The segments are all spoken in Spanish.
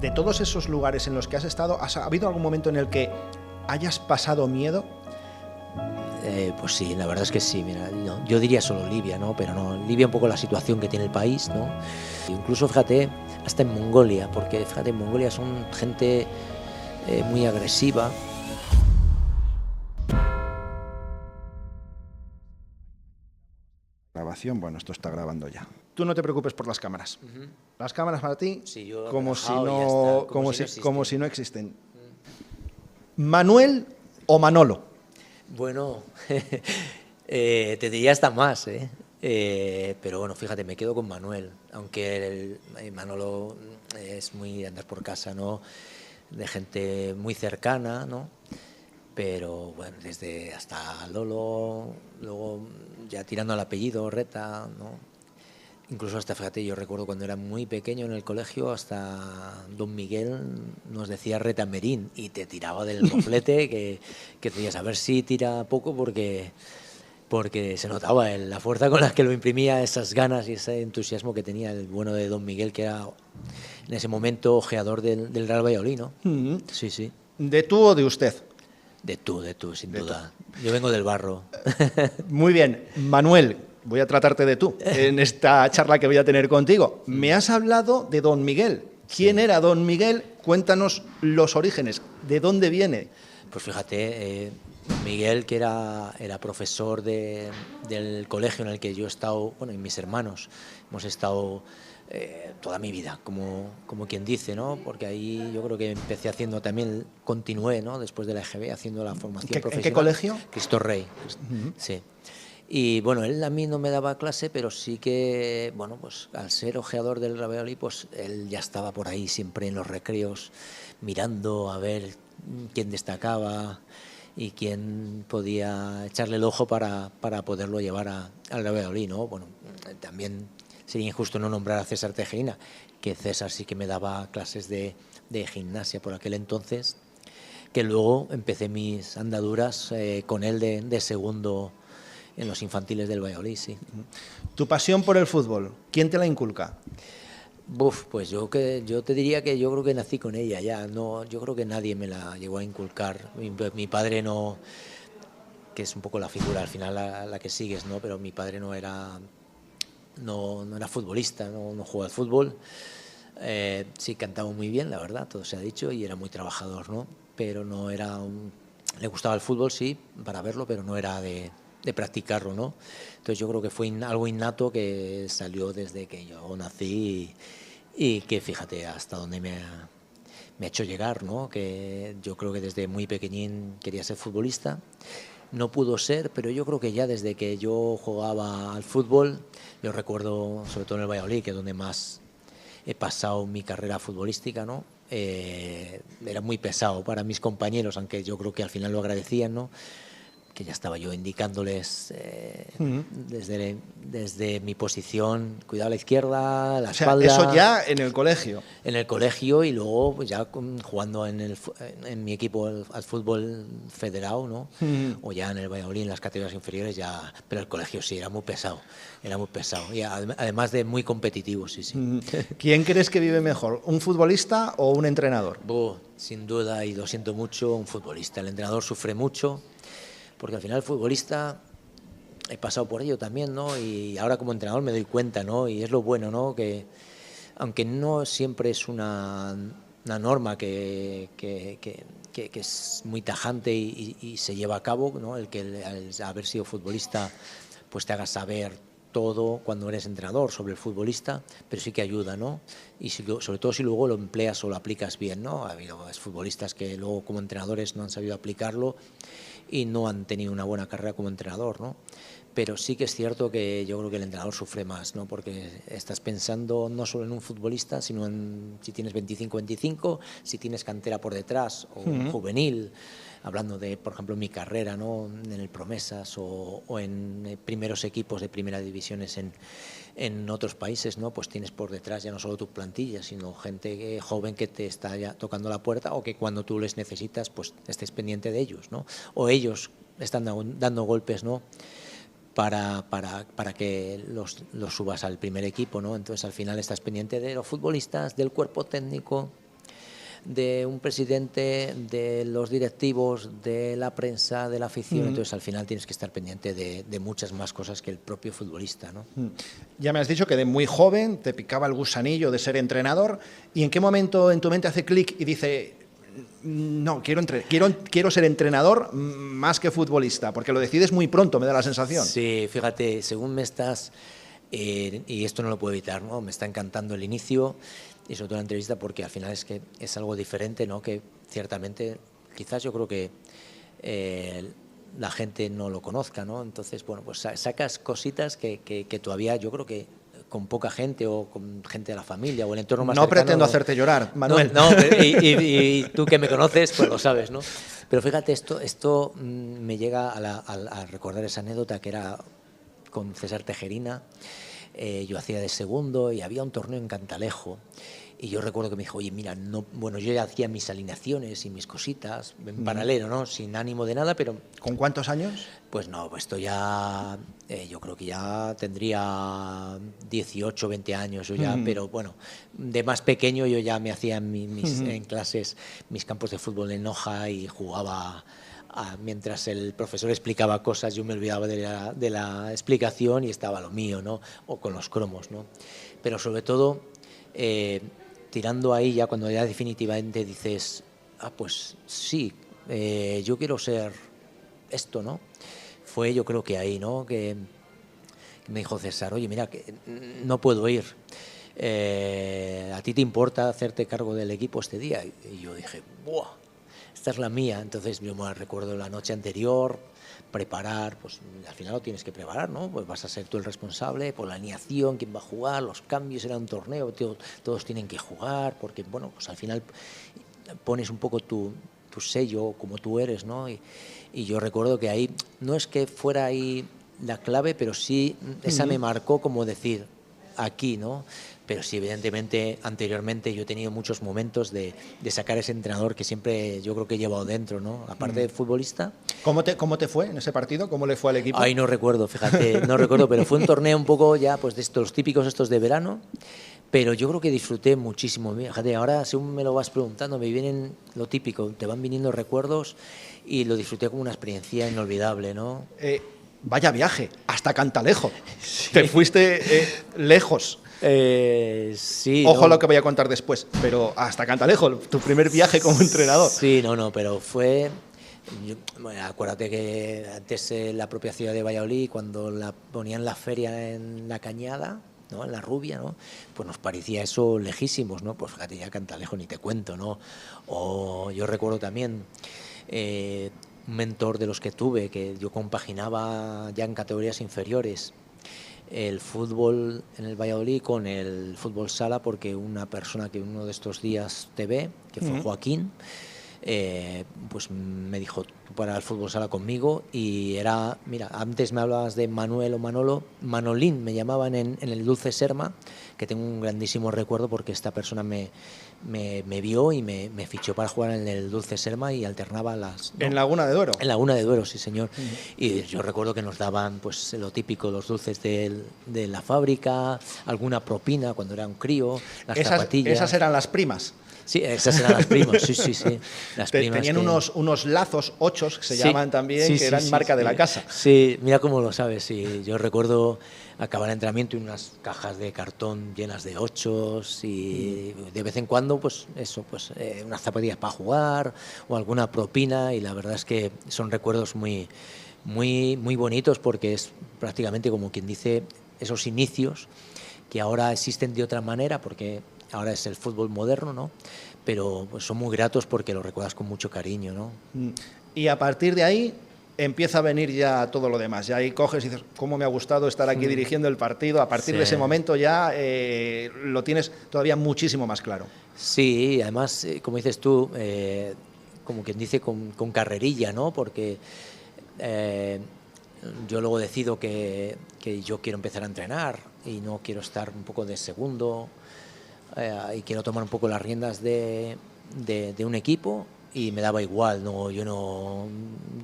De todos esos lugares en los que has estado, ¿ha habido algún momento en el que hayas pasado miedo? Pues sí, la verdad es que sí. Mira, no, yo diría solo Libia, ¿no? Pero no, Libia un poco la situación que tiene el país, ¿no? Incluso, fíjate, hasta en Mongolia, porque fíjate, en Mongolia son gente muy agresiva. Grabación, bueno, esto está grabando ya. Tú no te preocupes por las cámaras. Las cámaras para ti, Sí, yo como si relajado y ya no, está, como si no existen. ¿Manuel o Manolo? Bueno, te diría hasta más, ¿eh? Pero bueno, fíjate, me quedo con Manuel, aunque Manolo es muy de andar por casa, ¿no? De gente muy cercana, ¿no? Pero bueno, desde hasta Lolo, luego ya tirando al apellido, Reta, ¿no? Incluso hasta, fíjate, yo recuerdo cuando era muy pequeño en el colegio, hasta Don Miguel nos decía Reta Merín y te tiraba del moflete que decías a ver si tira poco porque se notaba la fuerza con la que lo imprimía, esas ganas y ese entusiasmo que tenía el bueno de Don Miguel, que era en ese momento ojeador del Real Valladolid, ¿no? Sí, sí. ¿De tú o de usted? De tú, sin duda. Yo vengo del barro. Muy bien. Manuel, voy a tratarte de tú en esta charla que voy a tener contigo. Me has hablado de Don Miguel. ¿Quién era Don Miguel? Cuéntanos los orígenes. ¿De dónde viene? Pues fíjate, Miguel, que era profesor del colegio en el que yo he estado, bueno, y mis hermanos, hemos estado toda mi vida, como quien dice, ¿no? Porque ahí yo creo que empecé haciendo también, continué, ¿no? Después de la EGB, haciendo la formación profesional. ¿En qué colegio? Cristo Rey, sí. Y bueno, él a mí no me daba clase, pero sí que, bueno, pues al ser ojeador del Real Valladolid, pues él ya estaba por ahí siempre en los recreos, mirando a ver quién destacaba y quién podía echarle el ojo para poderlo llevar al Real Valladolid, ¿no? Bueno, también sería injusto no nombrar a César Tejerina, que César sí que me daba clases de gimnasia por aquel entonces, que luego empecé mis andaduras con él de segundo en los infantiles del Valladolid, sí. ¿Tu pasión por el fútbol, quién te la inculca? Pues yo te diría que yo creo que nací con ella ya, no, yo creo que nadie me la llegó a inculcar. Mi padre no, que es un poco la figura al final la que sigues, ¿no? Pero mi padre no era futbolista, no jugaba al fútbol. Sí cantaba muy bien, la verdad, todo se ha dicho, y era muy trabajador, ¿no? Pero no era le gustaba el fútbol, sí, para verlo, pero no era de practicarlo, ¿no? Entonces yo creo que fue algo innato que salió desde que yo nací y que fíjate hasta dónde me ha hecho llegar, ¿no? Que yo creo que desde muy pequeñín quería ser futbolista. No pudo ser, pero yo creo que ya desde que yo jugaba al fútbol, yo recuerdo, sobre todo en el Valladolid, que es donde más he pasado mi carrera futbolística, ¿no? Era muy pesado para mis compañeros, aunque yo creo que al final lo agradecían, ¿no? Que ya estaba yo indicándoles desde mi posición, cuidado a la izquierda, la espalda. Eso ya en el colegio. En el colegio y luego pues ya jugando en mi equipo al fútbol federado, ¿no? O ya en el Valladolid, en las categorías inferiores, ya. Pero el colegio sí, era muy pesado. Y además de muy competitivo, sí. ¿Quién crees que vive mejor, un futbolista o un entrenador? Sin duda, y lo siento mucho, un futbolista. El entrenador sufre mucho, porque al final el futbolista, he pasado por ello también, ¿no? Y ahora como entrenador me doy cuenta, ¿no? Y es lo bueno, ¿no? Que aunque no siempre es una norma que es muy tajante y se lleva a cabo, ¿no? El que al haber sido futbolista pues te haga saber todo cuando eres entrenador sobre el futbolista, pero sí que ayuda, ¿no? Y sobre todo si luego lo empleas o lo aplicas bien, ¿no? Ha habido futbolistas que luego como entrenadores no han sabido aplicarlo y no han tenido una buena carrera como entrenador, ¿no? Pero sí que es cierto que yo creo que el entrenador sufre más, ¿no? Porque estás pensando no solo en un futbolista, sino en si tienes 25-25, si tienes cantera por detrás o un juvenil, hablando de, por ejemplo, mi carrera, ¿no? En el Promesas o en primeros equipos de primera divisiones en otros países, ¿no? Pues tienes por detrás ya no solo tu plantilla, sino gente joven que te está ya tocando la puerta o que cuando tú les necesitas, pues estés pendiente de ellos, ¿no? O ellos están dando golpes, ¿no? Para que los subas al primer equipo, ¿no? Entonces al final estás pendiente de los futbolistas, del cuerpo técnico, de un presidente, de los directivos, de la prensa, de la afición. Entonces al final tienes que estar pendiente de muchas más cosas que el propio futbolista, ¿no? Ya me has dicho que de muy joven te picaba el gusanillo de ser entrenador. ¿Y en qué momento en tu mente hace clic y dice, no, quiero ser entrenador más que futbolista? Porque lo decides muy pronto, me da la sensación. Sí, fíjate, según me estás, y esto no lo puedo evitar, ¿no? Me está encantando el inicio y sobre todo la entrevista, porque al final es que es algo diferente, ¿no? Que ciertamente, quizás yo creo que la gente no lo conozca, ¿no? Entonces, bueno, pues sacas cositas que todavía yo creo que con poca gente o con gente de la familia o el entorno más No cercano, pretendo hacerte llorar, Manuel. No, y tú que me conoces, pues lo sabes, ¿no? Pero fíjate, esto me llega a recordar esa anécdota que era con César Tejerina. Yo hacía de segundo y había un torneo en Cantalejo. Y yo recuerdo que me dijo, oye, mira, no, bueno, yo ya hacía mis alineaciones y mis cositas en paralelo, ¿no? Sin ánimo de nada, pero... ¿Con cuántos años? Pues no, pues esto ya, yo creo que ya tendría 18, 20 años, yo ya, pero bueno, de más pequeño yo ya me hacía en clases mis campos de fútbol en hoja y jugaba... mientras el profesor explicaba cosas, yo me olvidaba de la explicación y estaba lo mío, ¿no? O con los cromos, ¿no? Pero sobre todo... tirando ahí ya cuando ya definitivamente dices, pues sí, yo quiero ser esto, ¿no? Fue yo creo que ahí, ¿no? Que me dijo César, oye, mira, que no puedo ir. ¿A ti te importa hacerte cargo del equipo este día? Y yo dije, ¡buah! Esta es la mía. Entonces yo me recuerdo la noche anterior, preparar, pues al final lo tienes que preparar, ¿no? Pues vas a ser tú el responsable por la alineación, quién va a jugar, los cambios, era un torneo, todos tienen que jugar, porque bueno, pues al final pones un poco tu sello, como tú eres, ¿no? Y yo recuerdo que ahí, no es que fuera ahí la clave, pero sí esa me marcó como decir, aquí, ¿no? Pero sí, evidentemente, anteriormente yo he tenido muchos momentos de sacar ese entrenador que siempre yo creo que he llevado dentro, ¿no? Aparte de futbolista. ¿Cómo te fue en ese partido? ¿Cómo le fue al equipo? Ay, no recuerdo, fíjate, no recuerdo, pero fue un torneo un poco ya, pues de estos típicos estos de verano, pero yo creo que disfruté muchísimo. Fíjate, ahora según me lo vas preguntando, me vienen lo típico, te van viniendo recuerdos y lo disfruté como una experiencia inolvidable, ¿no? Vaya viaje, hasta Cantalejo. Sí. Te fuiste lejos. Sí. Ojo, ¿no? Lo que voy a contar después, pero hasta Cantalejo, tu primer viaje como entrenador. Sí, no, pero fue... Bueno, acuérdate que antes la propia ciudad de Valladolid, cuando ponían la feria en la Cañada, ¿no? En la Rubia, ¿no? Pues nos parecía eso lejísimos, ¿no? Pues fíjate, ya Cantalejo ni te cuento, ¿no? O yo recuerdo también... un mentor de los que tuve, que yo compaginaba ya en categorías inferiores el fútbol en el Valladolid con el fútbol sala, porque una persona que uno de estos días te ve, que fue Joaquín, pues me dijo, tú para el fútbol sala conmigo, y era, mira, antes me hablabas de Manuel o Manolo, Manolín me llamaban en el Dulce Serma, que tengo un grandísimo recuerdo porque esta persona me vio y me fichó para jugar en el Dulce Serma y alternaba las... ¿no? ¿En Laguna de Duero? En Laguna de Duero, sí señor. Y yo recuerdo que nos daban pues lo típico, los dulces de la fábrica, alguna propina cuando era un crío, las zapatillas. Esas eran las primas. Sí, esas eran las primas, sí. Las primas tenían unos lazos, ochos, que se llaman también, que eran marca de la casa. Sí, mira cómo lo sabes. Sí. Yo recuerdo acabar el entrenamiento y unas cajas de cartón llenas de ochos y de vez en cuando, pues eso, pues unas zapatillas para jugar o alguna propina, y la verdad es que son recuerdos muy bonitos, porque es prácticamente como quien dice esos inicios que ahora existen de otra manera, porque ahora es el fútbol moderno, ¿no? Pero pues, son muy gratos porque lo recuerdas con mucho cariño, ¿no? Y a partir de ahí empieza a venir ya todo lo demás. Ya ahí coges y dices, ¿cómo me ha gustado estar aquí dirigiendo el partido? A partir de ese momento ya lo tienes todavía muchísimo más claro. Sí, además, como dices tú, como quien dice, con carrerilla, ¿no? Porque yo luego decido que yo quiero empezar a entrenar y no quiero estar un poco de segundo, y quiero tomar un poco las riendas de un equipo, y me daba igual, ¿no? Yo no,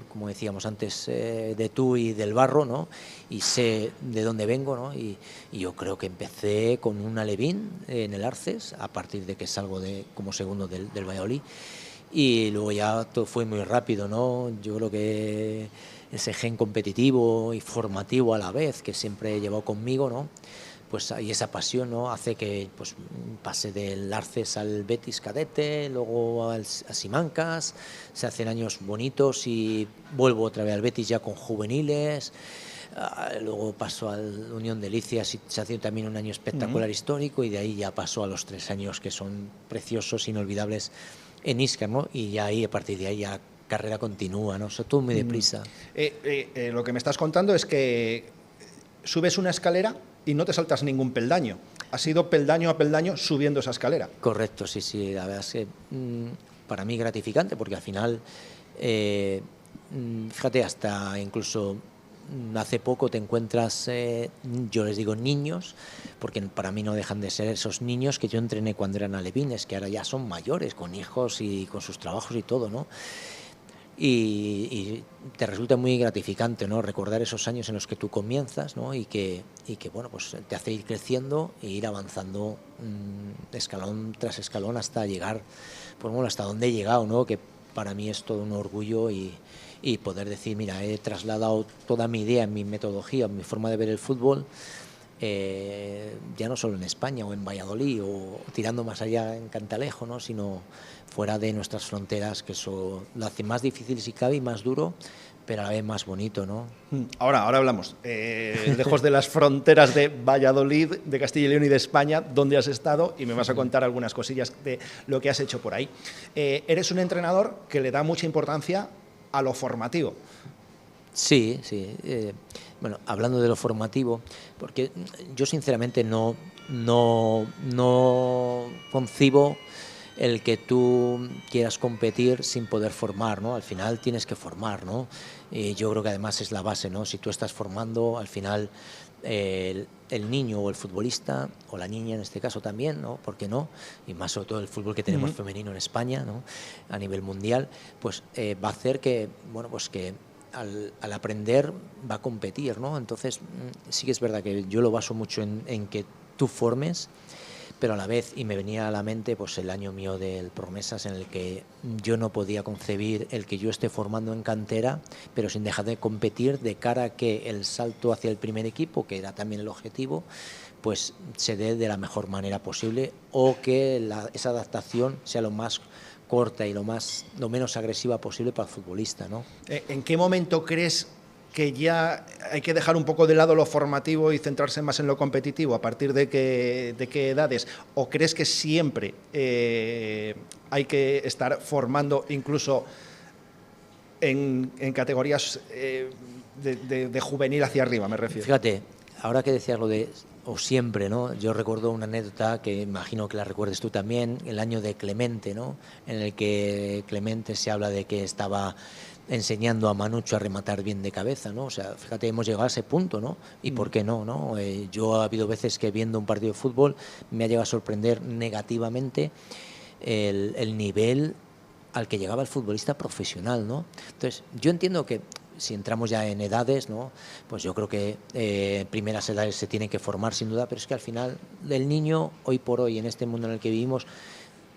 como decíamos antes, de tú y del barro, ¿no? Y sé de dónde vengo, ¿no? Y yo creo que empecé con un alevín en el Arces, a partir de que salgo como segundo del Valladolid, y luego ya todo fue muy rápido, ¿no? Yo creo que ese gen competitivo y formativo a la vez que siempre he llevado conmigo, ¿no? Pues y esa pasión, ¿no? Hace que pues pase del Arces al Betis cadete, luego a Simancas, se hacen años bonitos y vuelvo otra vez al Betis ya con juveniles, luego paso al Unión de Licias y se hace también un año espectacular histórico, y de ahí ya paso a los 3 años que son preciosos, inolvidables en Íscar, ¿no? Y ya ahí, a partir de ahí ya carrera continúa, ¿no? O sea, todo muy deprisa. Lo que me estás contando es que subes una escalera y no te saltas ningún peldaño. Has ido peldaño a peldaño subiendo esa escalera. Correcto, sí, sí. La verdad es que para mí gratificante, porque al final, fíjate, hasta incluso hace poco te encuentras, yo les digo niños, porque para mí no dejan de ser esos niños que yo entrené cuando eran alevines, que ahora ya son mayores, con hijos y con sus trabajos y todo, ¿no? Y te resulta muy gratificante, ¿no? Recordar esos años en los que tú comienzas, ¿no? Y que bueno, pues te hace ir creciendo e ir avanzando escalón tras escalón hasta llegar, pues bueno, hasta donde he llegado, ¿no? Que para mí es todo un orgullo y poder decir, mira, he trasladado toda mi idea, mi metodología, mi forma de ver el fútbol, ya no solo en España o en Valladolid o tirando más allá en Cantalejo, ¿no? Sino fuera de nuestras fronteras, que eso lo hace más difícil si cabe y más duro, pero a la vez más bonito, ¿no? Ahora hablamos, lejos de las fronteras de Valladolid, de Castilla y León y de España, ¿dónde has estado? Y me vas a contar algunas cosillas de lo que has hecho por ahí. Eres un entrenador que le da mucha importancia a lo formativo. Sí, sí. Bueno, hablando de lo formativo, porque yo sinceramente no concibo el que tú quieras competir sin poder formar, ¿no? Al final tienes que formar, ¿no? Y yo creo que además es la base, ¿no? Si tú estás formando, al final el niño o el futbolista, o la niña en este caso también, ¿no? ¿Por qué no? Y más sobre todo el fútbol que tenemos femenino en España, ¿no? A nivel mundial, pues va a hacer que, bueno, pues que al aprender va a competir, ¿no? Entonces sí que es verdad que yo lo baso mucho en que tú formes, pero a la vez, y me venía a la mente pues el año mío del Promesas, en el que yo no podía concebir el que yo esté formando en cantera, pero sin dejar de competir, de cara a que el salto hacia el primer equipo, que era también el objetivo, pues se dé de la mejor manera posible, o que esa adaptación sea lo más corta y lo menos agresiva posible para el futbolista, ¿no? ¿En qué momento crees que ya hay que dejar un poco de lado lo formativo y centrarse más en lo competitivo? ¿A partir de qué edades? ¿O crees que siempre hay que estar formando incluso en categorías de juvenil hacia arriba, me refiero? Fíjate, ahora que decías lo de o siempre, ¿no? Yo recuerdo una anécdota que imagino que la recuerdes tú también, el año de Clemente, ¿no? En el que Clemente se habla de que estaba enseñando a Manucho a rematar bien de cabeza, ¿no? O sea, fíjate, hemos llegado a ese punto, ¿no? ¿Y por qué no, no? Yo ha habido veces que viendo un partido de fútbol me ha llegado a sorprender negativamente el nivel al que llegaba el futbolista profesional, ¿no? Entonces, yo entiendo que si entramos ya en edades, ¿no? Pues yo creo que primeras edades se tienen que formar sin duda, pero es que al final el niño, hoy por hoy, en este mundo en el que vivimos,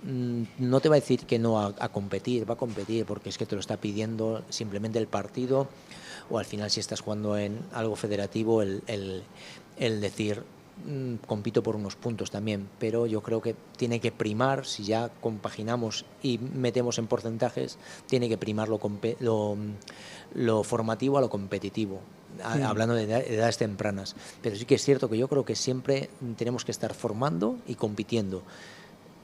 no te va a decir que no a competir, va a competir porque es que te lo está pidiendo simplemente el partido, o al final si estás jugando en algo federativo el decir compito por unos puntos también, pero yo creo que tiene que primar, si ya compaginamos y metemos en porcentajes, tiene que primar lo formativo a lo competitivo, hablando de edades tempranas. Pero sí que es cierto que yo creo que siempre tenemos que estar formando y compitiendo.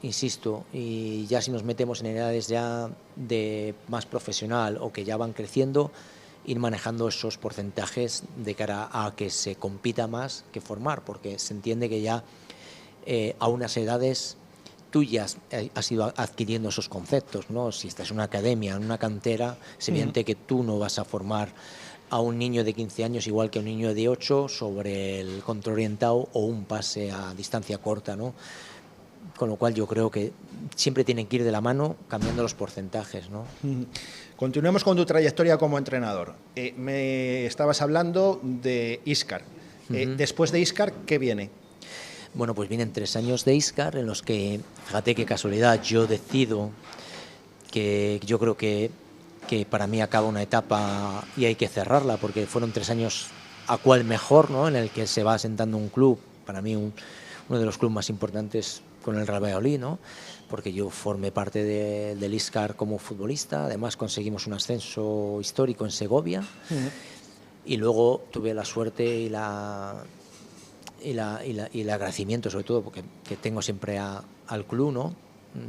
Insisto, y ya si nos metemos en edades ya de más profesional o que ya van creciendo, ir manejando esos porcentajes de cara a que se compita más que formar, porque se entiende que ya a unas edades tú ya has ido adquiriendo esos conceptos, ¿no? Si estás en una academia, en una cantera, es evidente que tú no vas a formar a un niño de 15 años igual que a un niño de 8 sobre el control orientado o un pase a distancia corta, ¿no? con lo cual yo creo que siempre tienen que ir de la mano cambiando los porcentajes, ¿no? Continuemos con tu trayectoria como entrenador. Me estabas hablando de Íscar. Después de Íscar, ¿qué viene? Bueno, pues vienen 3 años de Íscar en los que, fíjate qué casualidad, yo decido que yo creo que para mí acaba una etapa y hay que cerrarla, porque fueron 3 años a cual mejor, ¿no? En el que se va asentando un club, para mí uno de los clubes más importantes con el Real Valladolid, ¿no? Porque yo formé parte del Íscar como futbolista, además conseguimos un ascenso histórico en Segovia, y luego tuve la suerte y el agradecimiento, sobre todo, porque que tengo siempre al club, ¿no?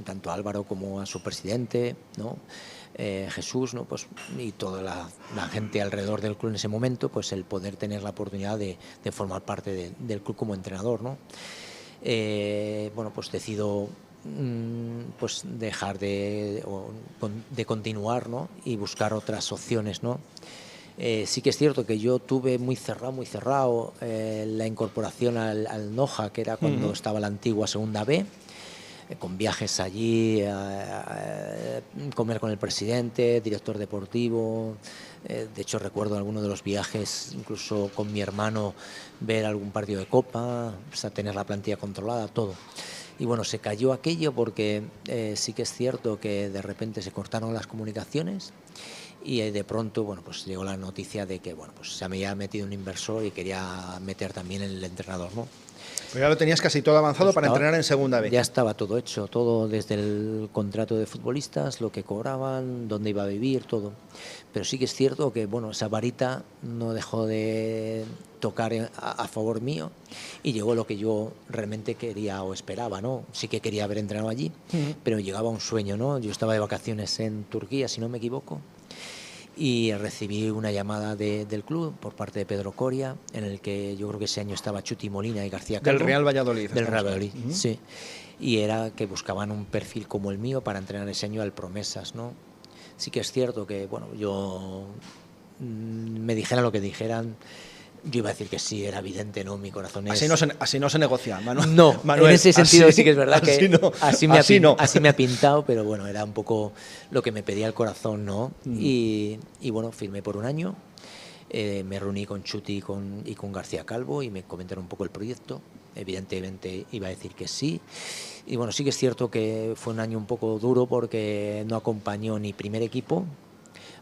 Tanto a Álvaro como a su presidente, ¿no? Jesús, ¿no? Pues, y toda la gente alrededor del club en ese momento, pues el poder tener la oportunidad de formar parte del club como entrenador, ¿no? Bueno, pues decido pues dejar de continuar, ¿no? Y buscar otras opciones, ¿no? Sí que es cierto que yo tuve muy cerrado la incorporación al Noja, que era cuando estaba la antigua Segunda B, con viajes allí, comer con el presidente, director deportivo. De hecho, recuerdo algunos de los viajes, incluso con mi hermano, ver algún partido de Copa, o sea, tener la plantilla controlada, todo. Y bueno, se cayó aquello porque sí que es cierto que de repente se cortaron las comunicaciones y de pronto, bueno, pues llegó la noticia de que, bueno, pues se me había metido un inversor y quería meter también el entrenador, ¿no? Pero ya lo tenías casi todo avanzado para entrenar en Segunda B. Ya estaba todo hecho, todo desde el contrato de futbolistas, lo que cobraban, dónde iba a vivir, todo. Pero sí que es cierto que, bueno, esa varita no dejó de tocar a favor mío y llegó lo que yo realmente quería o esperaba, ¿no? Sí que quería haber entrenado allí, pero llegaba un sueño, ¿no? Yo estaba de vacaciones en Turquía, si no me equivoco, y recibí una llamada del club por parte de Pedro Coria, en el que yo creo que ese año estaba Chuti Molina y García Calvo. Del Real Valladolid. Del Real Valladolid, sí. Y era que buscaban un perfil como el mío para entrenar ese año al Promesas, ¿no? Sí que es cierto que, bueno, yo me dijeran lo que dijeran, yo iba a decir que sí, era evidente, ¿no? Mi corazón es... Así no se negocia, Manuel. No, Manuel, en ese sentido así, sí que es verdad que no, así me ha pintado, pero bueno, era un poco lo que me pedía el corazón, ¿no? Y bueno, firmé por un año, me reuní con Chuti y con García Calvo y me comentaron un poco el proyecto. Evidentemente iba a decir que sí. Y bueno, sí que es cierto que fue un año un poco duro porque no acompañó ni primer equipo,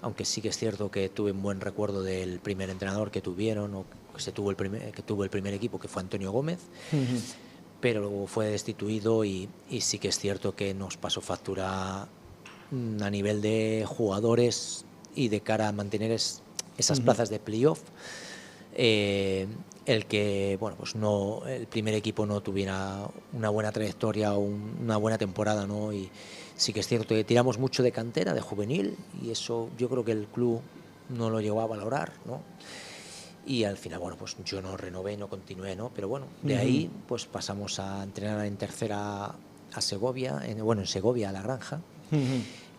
aunque sí que es cierto que tuve un buen recuerdo del primer entrenador que tuvieron o que tuvo el primer equipo, que fue Antonio Gómez, pero luego fue destituido y sí que es cierto que nos pasó factura a nivel de jugadores y de cara a mantener esas plazas de playoff, el que, bueno, pues no, el primer equipo no tuviera una buena trayectoria o una buena temporada, ¿no? Y sí que es cierto que tiramos mucho de cantera, de juvenil, y eso yo creo que el club no lo llegó a valorar, ¿no? Y al final, bueno, pues yo no renové, no continué, ¿no? Pero bueno, de ahí pues pasamos a entrenar en tercera a Segovia, en Segovia, a La Granja.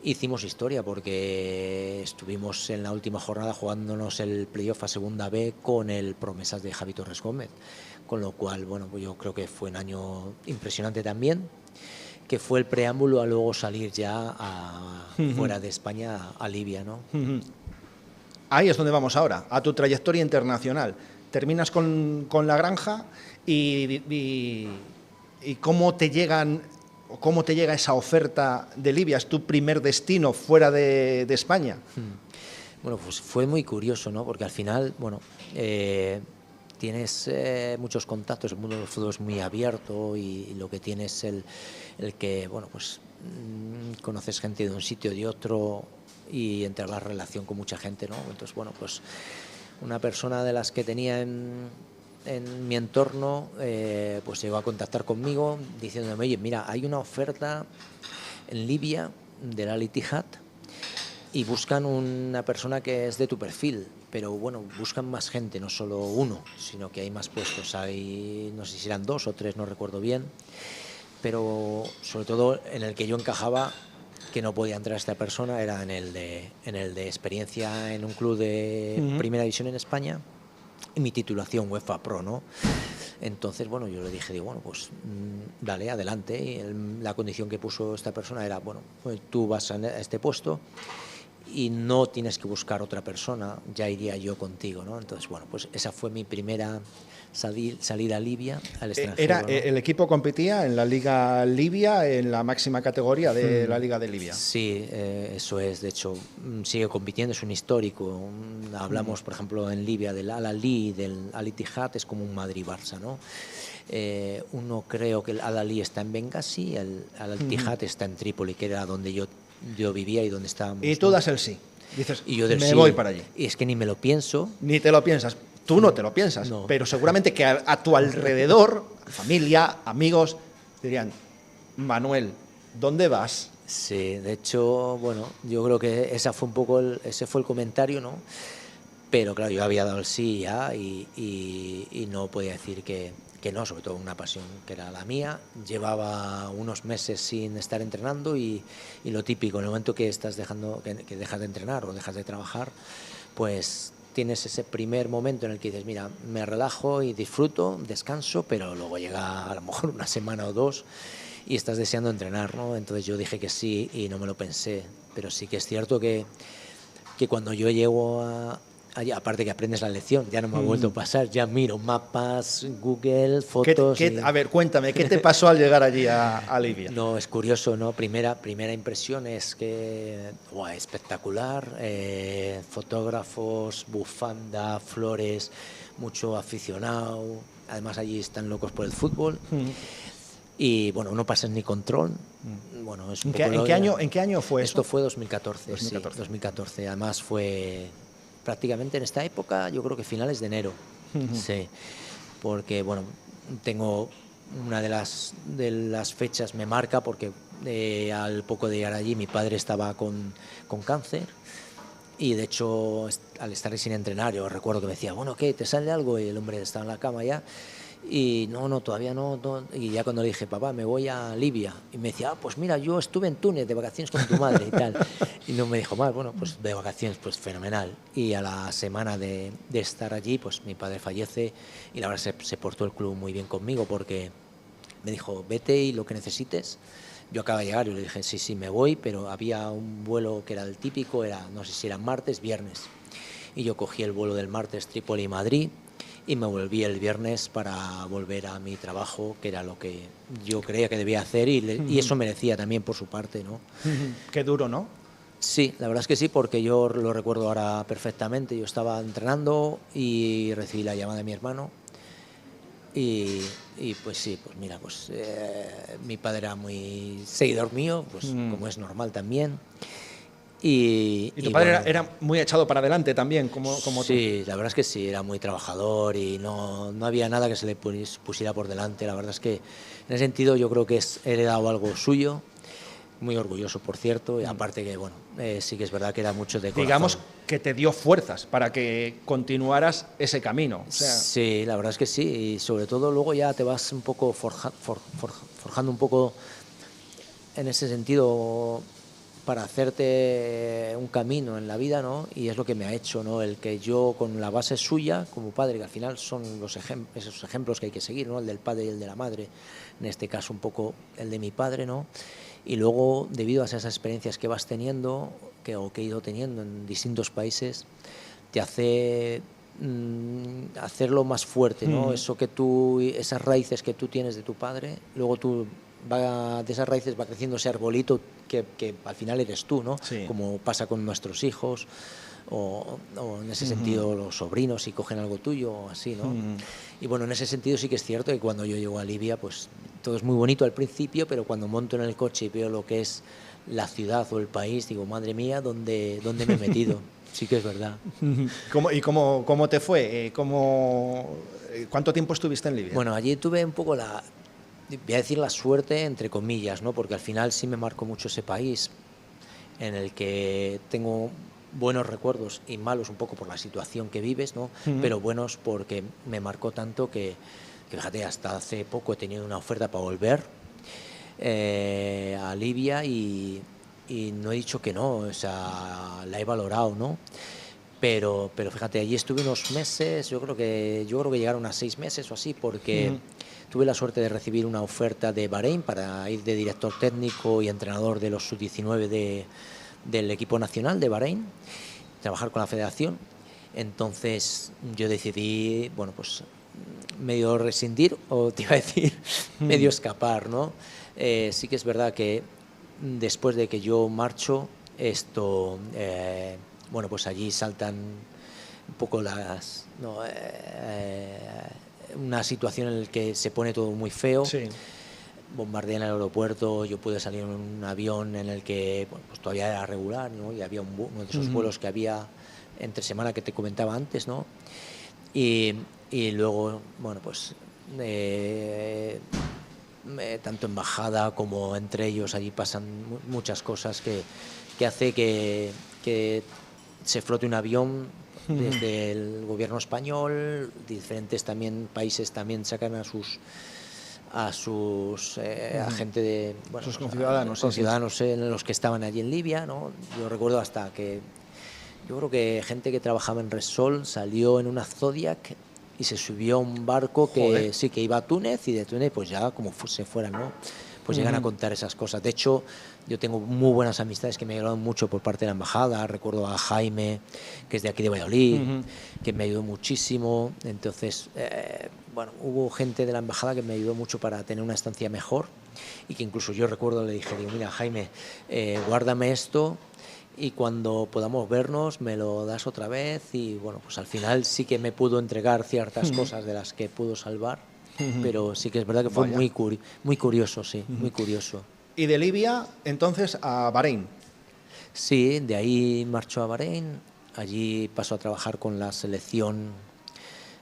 Hicimos historia porque estuvimos en la última jornada jugándonos el playoff a Segunda B con el Promesas de Javi Torres Gómez, con lo cual, bueno, pues yo creo que fue un año impresionante también, que fue el preámbulo a luego salir ya fuera de España, a Libia, ¿no? Ahí es donde vamos ahora, a tu trayectoria internacional. Terminas con La Granja y cómo te llega esa oferta de Libia. ¿Es tu primer destino fuera de España? Bueno, pues fue muy curioso, ¿no? Porque al final, bueno, tienes muchos contactos, el mundo del fútbol es muy abierto y lo que tienes el que, bueno, pues conoces gente de un sitio y de otro y entablas relación con mucha gente, ¿no? Entonces, bueno, pues una persona de las que tenía en mi entorno, pues llegó a contactar conmigo diciéndome, oye, mira, hay una oferta en Libia del Al Ittihad y buscan una persona que es de tu perfil, pero bueno, buscan más gente, no solo uno, sino que hay más puestos, hay, no sé si eran 2 o 3, no recuerdo bien, pero sobre todo en el que yo encajaba, que no podía entrar esta persona, era en el de experiencia en un club de primera división en España y mi titulación UEFA Pro, ¿no? Entonces, bueno, yo le dije, digo, bueno, pues dale, adelante. Y la condición que puso esta persona era, bueno, pues tú vas a este puesto y no tienes que buscar otra persona, ya iría yo contigo, ¿no? Entonces, bueno, pues esa fue mi primera salida a Libia, al extranjero, ¿no? El equipo competía en la Liga Libia, en la máxima categoría de la Liga de Libia. Sí, eso es. De hecho, sigue compitiendo, es un histórico. Hablamos, por ejemplo, en Libia del Al-Ahly, del Al-Ittihad, es como un Madrid-Barça, ¿no? Uno creo que el Al-Ahly está en Bengasi, el Al-Ittihad está en Trípoli, que era donde yo vivía y donde estábamos. Y tú das el sí. Dices, y yo me voy para allí. Y es que ni me lo pienso. Ni te lo piensas. Tú no te lo piensas, no. Pero seguramente que a tu alrededor, familia, amigos, dirían, Manuel, ¿dónde vas? Sí, de hecho, bueno, yo creo que ese fue el comentario, ¿no? Pero claro, yo había dado el sí ya y no podía decir que no, sobre todo una pasión que era la mía. Llevaba unos meses sin estar entrenando y lo típico, en el momento que estás que dejas de entrenar o dejas de trabajar, pues tienes ese primer momento en el que dices, mira, me relajo y disfruto, descanso, pero luego llega a lo mejor una semana o dos y estás deseando entrenar, ¿no? Entonces yo dije que sí y no me lo pensé, pero sí que es cierto que cuando yo llego allí, aparte que aprendes la lección, ya no me ha vuelto a pasar, ya miro mapas, Google, fotos... A ver, cuéntame, ¿qué te pasó al llegar allí a Libia? No, es curioso, ¿no? Primera impresión es que, espectacular, fotógrafos, bufanda, flores, mucho aficionado, además allí están locos por el fútbol. Y bueno, no pasas ni control. Bueno, es un ¿En qué año fue eso? Esto fue 2014. Sí, 2014. Además fue prácticamente en esta época, yo creo que finales de enero. Sí, porque bueno, tengo una de las fechas me marca porque al poco de llegar allí mi padre estaba con cáncer. Y de hecho, al estar sin entrenar, yo recuerdo que me decía, bueno, ¿qué? ¿Te sale algo? Y el hombre estaba en la cama ya. Y no, todavía no. Y ya cuando le dije, papá, me voy a Libia. Y me decía, pues mira, yo estuve en Túnez de vacaciones con tu madre y tal. Y no me dijo mal, bueno, pues de vacaciones, pues fenomenal. Y a la semana de estar allí, pues mi padre fallece y la verdad se portó el club muy bien conmigo porque me dijo, vete y lo que necesites. Yo acabo de llegar y le dije, sí, me voy, pero había un vuelo que era el típico, no sé si era martes, viernes. Y yo cogí el vuelo del martes Trípoli-Madrid y me volví el viernes para volver a mi trabajo, que era lo que yo creía que debía hacer y eso merecía también por su parte, ¿no? Qué duro, ¿no? Sí, la verdad es que sí, porque yo lo recuerdo ahora perfectamente. Yo estaba entrenando y recibí la llamada de mi hermano. Y pues sí, pues mira, pues mi padre era muy seguidor mío, pues como es normal también. Y tu padre bueno, era muy echado para adelante también, como sí, tú. La verdad es que sí, era muy trabajador y no había nada que se le pusiera por delante. La verdad es que en ese sentido yo creo que he heredado algo suyo. Muy orgulloso, por cierto, y aparte que, bueno, sí que es verdad que era mucho de corazón. Digamos que te dio fuerzas para que continuaras ese camino. O sea... Sí, la verdad es que sí, y sobre todo luego ya te vas un poco forjando un poco en ese sentido para hacerte un camino en la vida, ¿no? Y es lo que me ha hecho, ¿no? El que yo, con la base suya, como padre, que al final son esos ejemplos que hay que seguir, ¿no? El del padre y el de la madre, en este caso un poco el de mi padre, ¿no? Y luego, debido a esas experiencias que vas teniendo, que he ido teniendo en distintos países, te hace hacerlo más fuerte, ¿no? Eso que esas raíces que tú tienes de tu padre, luego de esas raíces va creciendo ese arbolito que al final eres tú, ¿no? Sí. Como pasa con nuestros hijos, o en ese sentido los sobrinos si cogen algo tuyo o así, ¿no? Y bueno, en ese sentido sí que es cierto que cuando yo llego a Libia, pues todo es muy bonito al principio, pero cuando monto en el coche y veo lo que es la ciudad o el país, digo, madre mía, ¿dónde me he metido? Sí que es verdad. ¿Cómo te fue? ¿Cuánto tiempo estuviste en Libia? Bueno, allí tuve un poco voy a decir la suerte, entre comillas, ¿no? Porque al final sí me marcó mucho ese país, en el que tengo buenos recuerdos y malos un poco por la situación que vives, ¿no? Pero buenos porque me marcó tanto que fíjate, hasta hace poco he tenido una oferta para volver a Libia y no he dicho que no, o sea, la he valorado, ¿no? pero fíjate, allí estuve unos meses, yo creo que llegaron a 6 meses o así, porque tuve la suerte de recibir una oferta de Bahrein para ir de director técnico y entrenador de los sub-19 del equipo nacional de Bahrein, trabajar con la federación. Entonces yo decidí, bueno, pues medio rescindir, o te iba a decir, medio escapar, ¿no? Sí que es verdad que después de que yo marcho, bueno, pues allí saltan un poco una situación en la que se pone todo muy feo. Sí. Bombardean el aeropuerto, yo pude salir en un avión en el que, bueno, pues todavía era regular, ¿no? Y había uno de esos vuelos que había entre semana que te comentaba antes, ¿no? Y luego, bueno, pues tanto embajada como entre ellos allí pasan muchas cosas que hace que se flote un avión desde el gobierno español. Diferentes también países también sacan a sus gente de, bueno, sus conciudadanos, en los que estaban allí en Libia, ¿no? Yo recuerdo hasta que yo creo que gente que trabajaba en Repsol salió en una Zodiac y se subió a un barco que sí, que iba a Túnez, y de Túnez pues ya como se fueran, ¿no? Pues llegan a contar esas cosas. De hecho, yo tengo muy buenas amistades que me ayudaron mucho por parte de la embajada. Recuerdo a Jaime, que es de aquí de Valladolid, que me ayudó muchísimo. Entonces, bueno, hubo gente de la embajada que me ayudó mucho para tener una estancia mejor, y que incluso yo recuerdo, le dije, digo, mira, Jaime, guárdame esto y cuando podamos vernos me lo das otra vez. Y bueno, pues al final sí que me pudo entregar ciertas cosas de las que pudo salvar. Pero sí que es verdad que fue muy curioso, sí, muy curioso. Y de Libia, entonces, a Bahrein. Sí, de ahí marchó a Bahrein, allí pasó a trabajar con la selección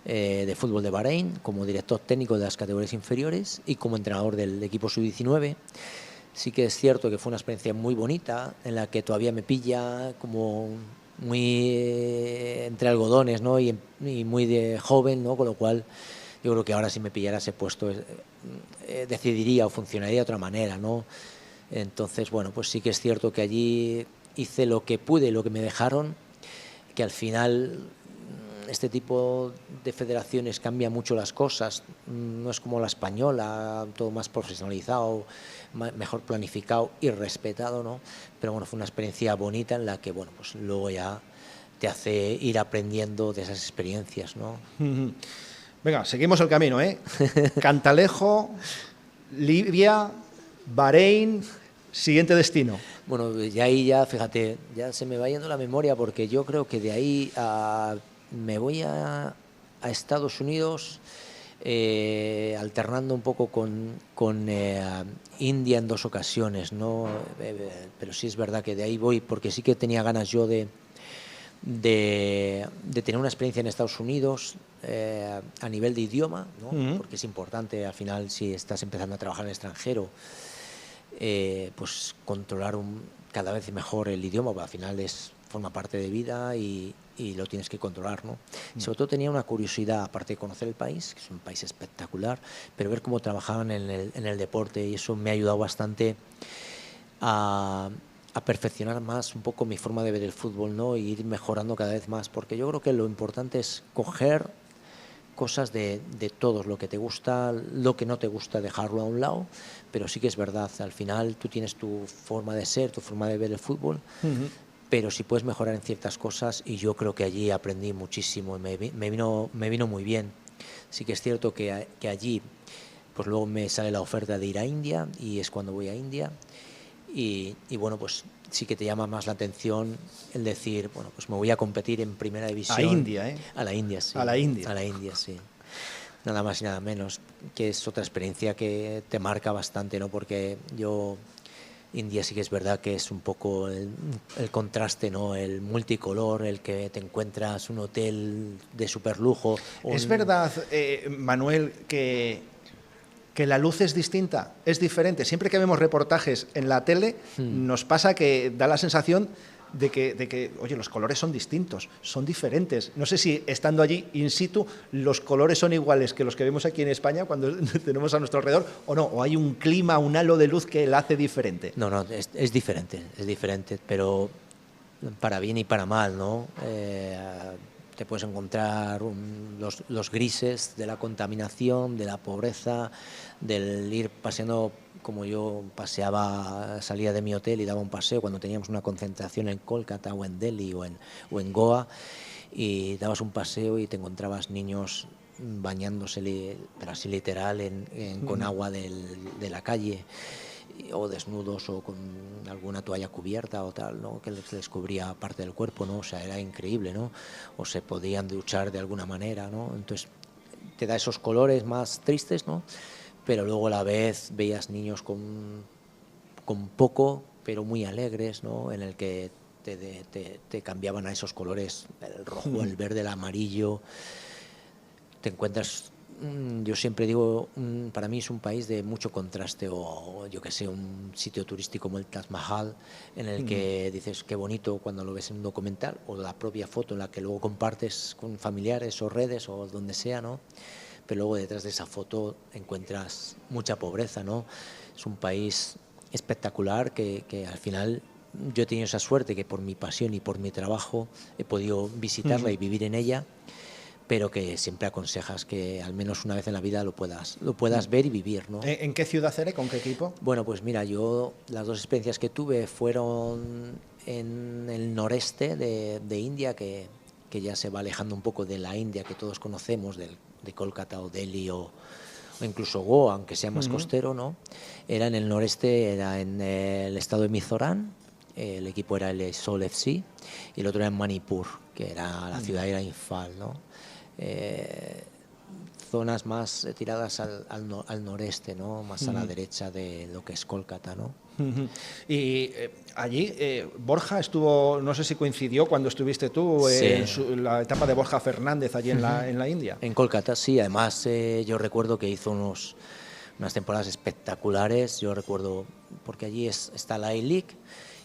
de fútbol de Bahrein como director técnico de las categorías inferiores y como entrenador del equipo sub-19. Sí que es cierto que fue una experiencia muy bonita, en la que todavía me pilla como muy entre algodones, ¿no? Y muy de joven, ¿no? Con lo cual yo creo que ahora, si me pillara ese puesto, decidiría o funcionaría de otra manera, ¿no? Entonces, bueno, pues sí que es cierto que allí hice lo que pude, lo que me dejaron, que al final este tipo de federaciones cambia mucho las cosas. No es como la española, todo más profesionalizado, mejor planificado y respetado, ¿no? Pero bueno, fue una experiencia bonita en la que, bueno, pues luego ya te hace ir aprendiendo de esas experiencias, ¿no? Venga, seguimos el camino, ¿eh? Cantalejo, Libia, Bahrein, siguiente destino. Bueno, ya ahí ya, fíjate, ya se me va yendo la memoria, porque yo creo que de ahí me voy a Estados Unidos, alternando un poco con India en 2 ocasiones, ¿no? Pero sí es verdad que de ahí voy, porque sí que tenía ganas yo de tener una experiencia en Estados Unidos a nivel de idioma, ¿no? Porque es importante, al final, si estás empezando a trabajar en el extranjero, pues controlar cada vez mejor el idioma, porque al final forma parte de vida y lo tienes que controlar, ¿no? Y sobre todo tenía una curiosidad, aparte de conocer el país, que es un país espectacular, pero ver cómo trabajaban en el deporte, y eso me ha ayudado bastante a perfeccionar más un poco mi forma de ver el fútbol, ¿no? Y ir mejorando cada vez más, porque yo creo que lo importante es coger cosas de todo, lo que te gusta, lo que no te gusta, dejarlo a un lado, pero sí que es verdad, al final tú tienes tu forma de ser, tu forma de ver el fútbol, pero si puedes mejorar en ciertas cosas, y yo creo que allí aprendí muchísimo y me vino muy bien. Sí que es cierto que allí, pues luego me sale la oferta de ir a India, y es cuando voy a India. Y bueno, pues sí que te llama más la atención el decir, bueno, pues me voy a competir en primera división. A India, ¿eh? A la India, sí. A la India. A la India, sí. Nada más y nada menos, que es otra experiencia que te marca bastante, ¿no? Porque India sí que es verdad que es un poco el contraste, ¿no? El multicolor, el que te encuentras un hotel de superlujo. Es verdad, Manuel, que la luz es distinta, es diferente. Siempre que vemos reportajes en la tele, nos pasa que da la sensación de que, oye, los colores son distintos, son diferentes. No sé si estando allí in situ los colores son iguales que los que vemos aquí en España cuando tenemos a nuestro alrededor, o no, o hay un clima, un halo de luz que la hace diferente. No, es diferente, pero para bien y para mal, ¿no? Te puedes encontrar los grises de la contaminación, de la pobreza, del ir paseando, como yo paseaba, salía de mi hotel y daba un paseo cuando teníamos una concentración en Kolkata o en Delhi o en Goa, y dabas un paseo y te encontrabas niños bañándose, pero así literal, con agua de la calle, o desnudos o con alguna toalla cubierta o tal, ¿no? Que les cubría parte del cuerpo, ¿no? O sea, era increíble, ¿no? O se podían duchar de alguna manera, ¿no? Entonces te da esos colores más tristes, ¿no? Pero luego a la vez veías niños con poco, pero muy alegres, ¿no? En el que te cambiaban a esos colores, el rojo, el verde, el amarillo. Te encuentras, yo siempre digo, para mí es un país de mucho contraste, o yo que sé, un sitio turístico como el Taj Mahal, en el que dices qué bonito cuando lo ves en un documental, o la propia foto en la que luego compartes con familiares o redes o donde sea, ¿no? Pero luego detrás de esa foto encuentras mucha pobreza, ¿no? Es un país espectacular que al final yo he tenido esa suerte que por mi pasión y por mi trabajo he podido visitarla y vivir en ella, pero que siempre aconsejas que al menos una vez en la vida lo puedas ver y vivir, ¿no? ¿En qué ciudad eres? ¿Con qué equipo? Bueno, pues mira, yo las dos experiencias que tuve fueron en el noreste de India, que ya se va alejando un poco de la India que todos conocemos, de Kolkata o Delhi o incluso Goa, aunque sea más costero, ¿no? Era en el noreste, era en el estado de Mizoram, el equipo era el Aizawl FC, y el otro era en Manipur, que era la ciudad era Imphal, ¿no? Zonas más tiradas al noreste, ¿no? Más a la derecha de lo que es Kolkata, ¿no? Y allí Borja estuvo, no sé si coincidió cuando estuviste tú, Sí. en la etapa de Borja Fernández allí en la India. En Kolkata, sí. Además, yo recuerdo que hizo unas temporadas espectaculares. Yo recuerdo, porque allí está la A-League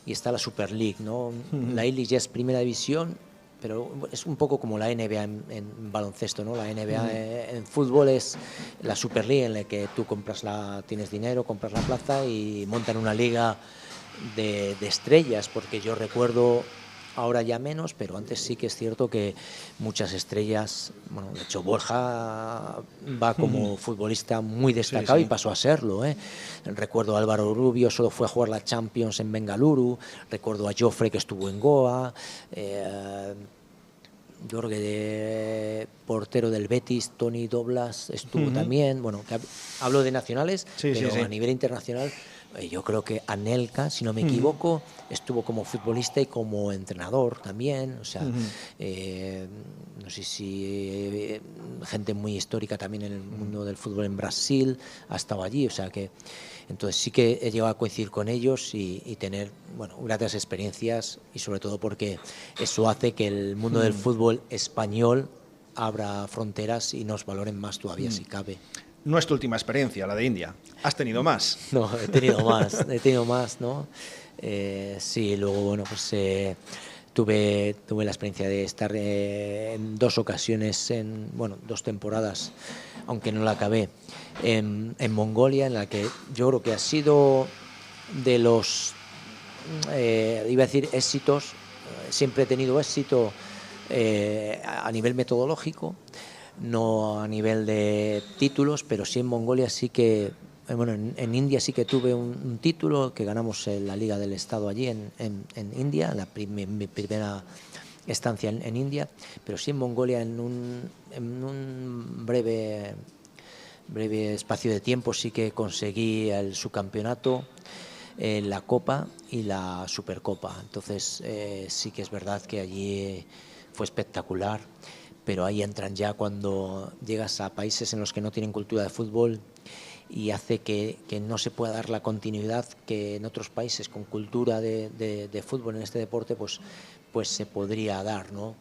y está la Super League, ¿no? La A-League ya es primera división, pero es un poco como la NBA en baloncesto, ¿no? La NBA en fútbol es la Super League, en la que tú tienes dinero, compras la plaza y montan una liga de estrellas, porque yo recuerdo, ahora ya menos, pero antes sí que es cierto que muchas estrellas, bueno, de hecho Borja va como futbolista muy destacado, Sí. y pasó a serlo, ¿eh? Recuerdo a Álvaro Rubio, solo fue a jugar la Champions en Bengaluru, recuerdo a Joffre, que estuvo en Goa, yo creo que de portero del Betis, Tony Doblas, estuvo también. Bueno, que hablo de nacionales, pero a nivel internacional, yo creo que Anelka, si no me equivoco, estuvo como futbolista y como entrenador también. O sea, no sé si gente muy histórica también en el mundo del fútbol en Brasil ha estado allí. O sea que entonces sí que he llegado a coincidir con ellos y tener, bueno, gratas experiencias, y sobre todo porque eso hace que el mundo del fútbol español abra fronteras y nos valoren más todavía, si cabe. No es tu última experiencia, la de India. ¿Has tenido más? No, he tenido más, ¿no? Sí, luego, bueno, pues tuve la experiencia de estar en 2 ocasiones, dos temporadas, aunque no la acabé, en Mongolia, en la que yo creo que ha sido de los, iba a decir éxitos, siempre he tenido éxito a nivel metodológico, no a nivel de títulos, pero sí en Mongolia sí que, bueno, en India sí que tuve un título que ganamos en la Liga del Estado allí en India, mi primera estancia en India, pero sí en Mongolia en un breve espacio de tiempo sí que conseguí el subcampeonato, la Copa y la Supercopa. Entonces sí que es verdad que allí fue espectacular, pero ahí entran ya cuando llegas a países en los que no tienen cultura de fútbol, y hace que no se pueda dar la continuidad que en otros países con cultura de fútbol en este deporte pues se podría dar, ¿no?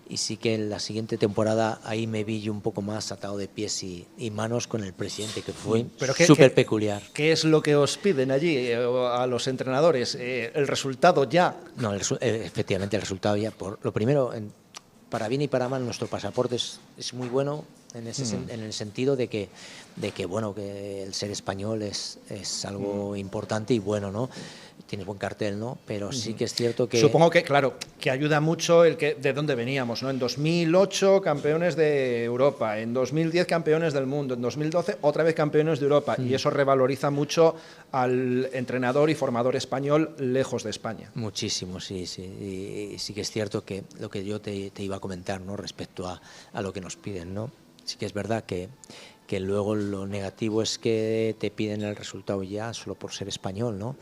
Y sí que en la siguiente temporada ahí me vi yo un poco más atado de pies y manos con el presidente, que fue súper peculiar. ¿Qué es lo que os piden allí a los entrenadores? ¿El resultado ya? No, efectivamente el resultado ya. Lo primero, para bien y para mal, nuestro pasaporte es muy bueno, en el sentido de que bueno, que el ser español es algo importante y bueno, ¿no? Tienes buen cartel, ¿no? Pero sí que es cierto que... Supongo que, claro, que ayuda mucho de dónde veníamos, ¿no? En 2008 campeones de Europa, en 2010 campeones del mundo, en 2012 otra vez campeones de Europa, y eso revaloriza mucho al entrenador y formador español lejos de España. Muchísimo, sí. Y sí que es cierto que lo que yo te iba a comentar, ¿no? Respecto a lo que nos piden, ¿no? Sí que es verdad que luego lo negativo es que te piden el resultado ya solo por ser español, ¿no?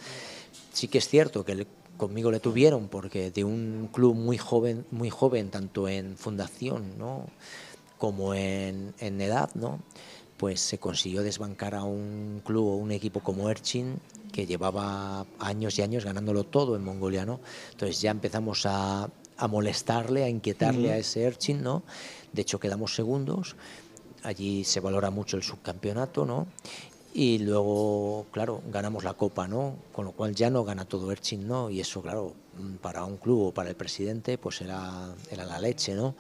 Sí que es cierto que conmigo le tuvieron, porque de un club muy joven, tanto en fundación, ¿no? como en edad, ¿no? Pues se consiguió desbancar a un club o un equipo como Elchin, que llevaba años y años ganándolo todo en Mongolia, ¿no? Entonces ya empezamos a molestarle, a inquietarle a ese Elchin, ¿no? De hecho quedamos segundos, allí se valora mucho el subcampeonato, ¿no? Y luego, claro, ganamos la Copa, ¿no? Con lo cual ya no gana todo Elchin, ¿no? Y eso, claro, para un club o para el presidente, pues era la leche, ¿no?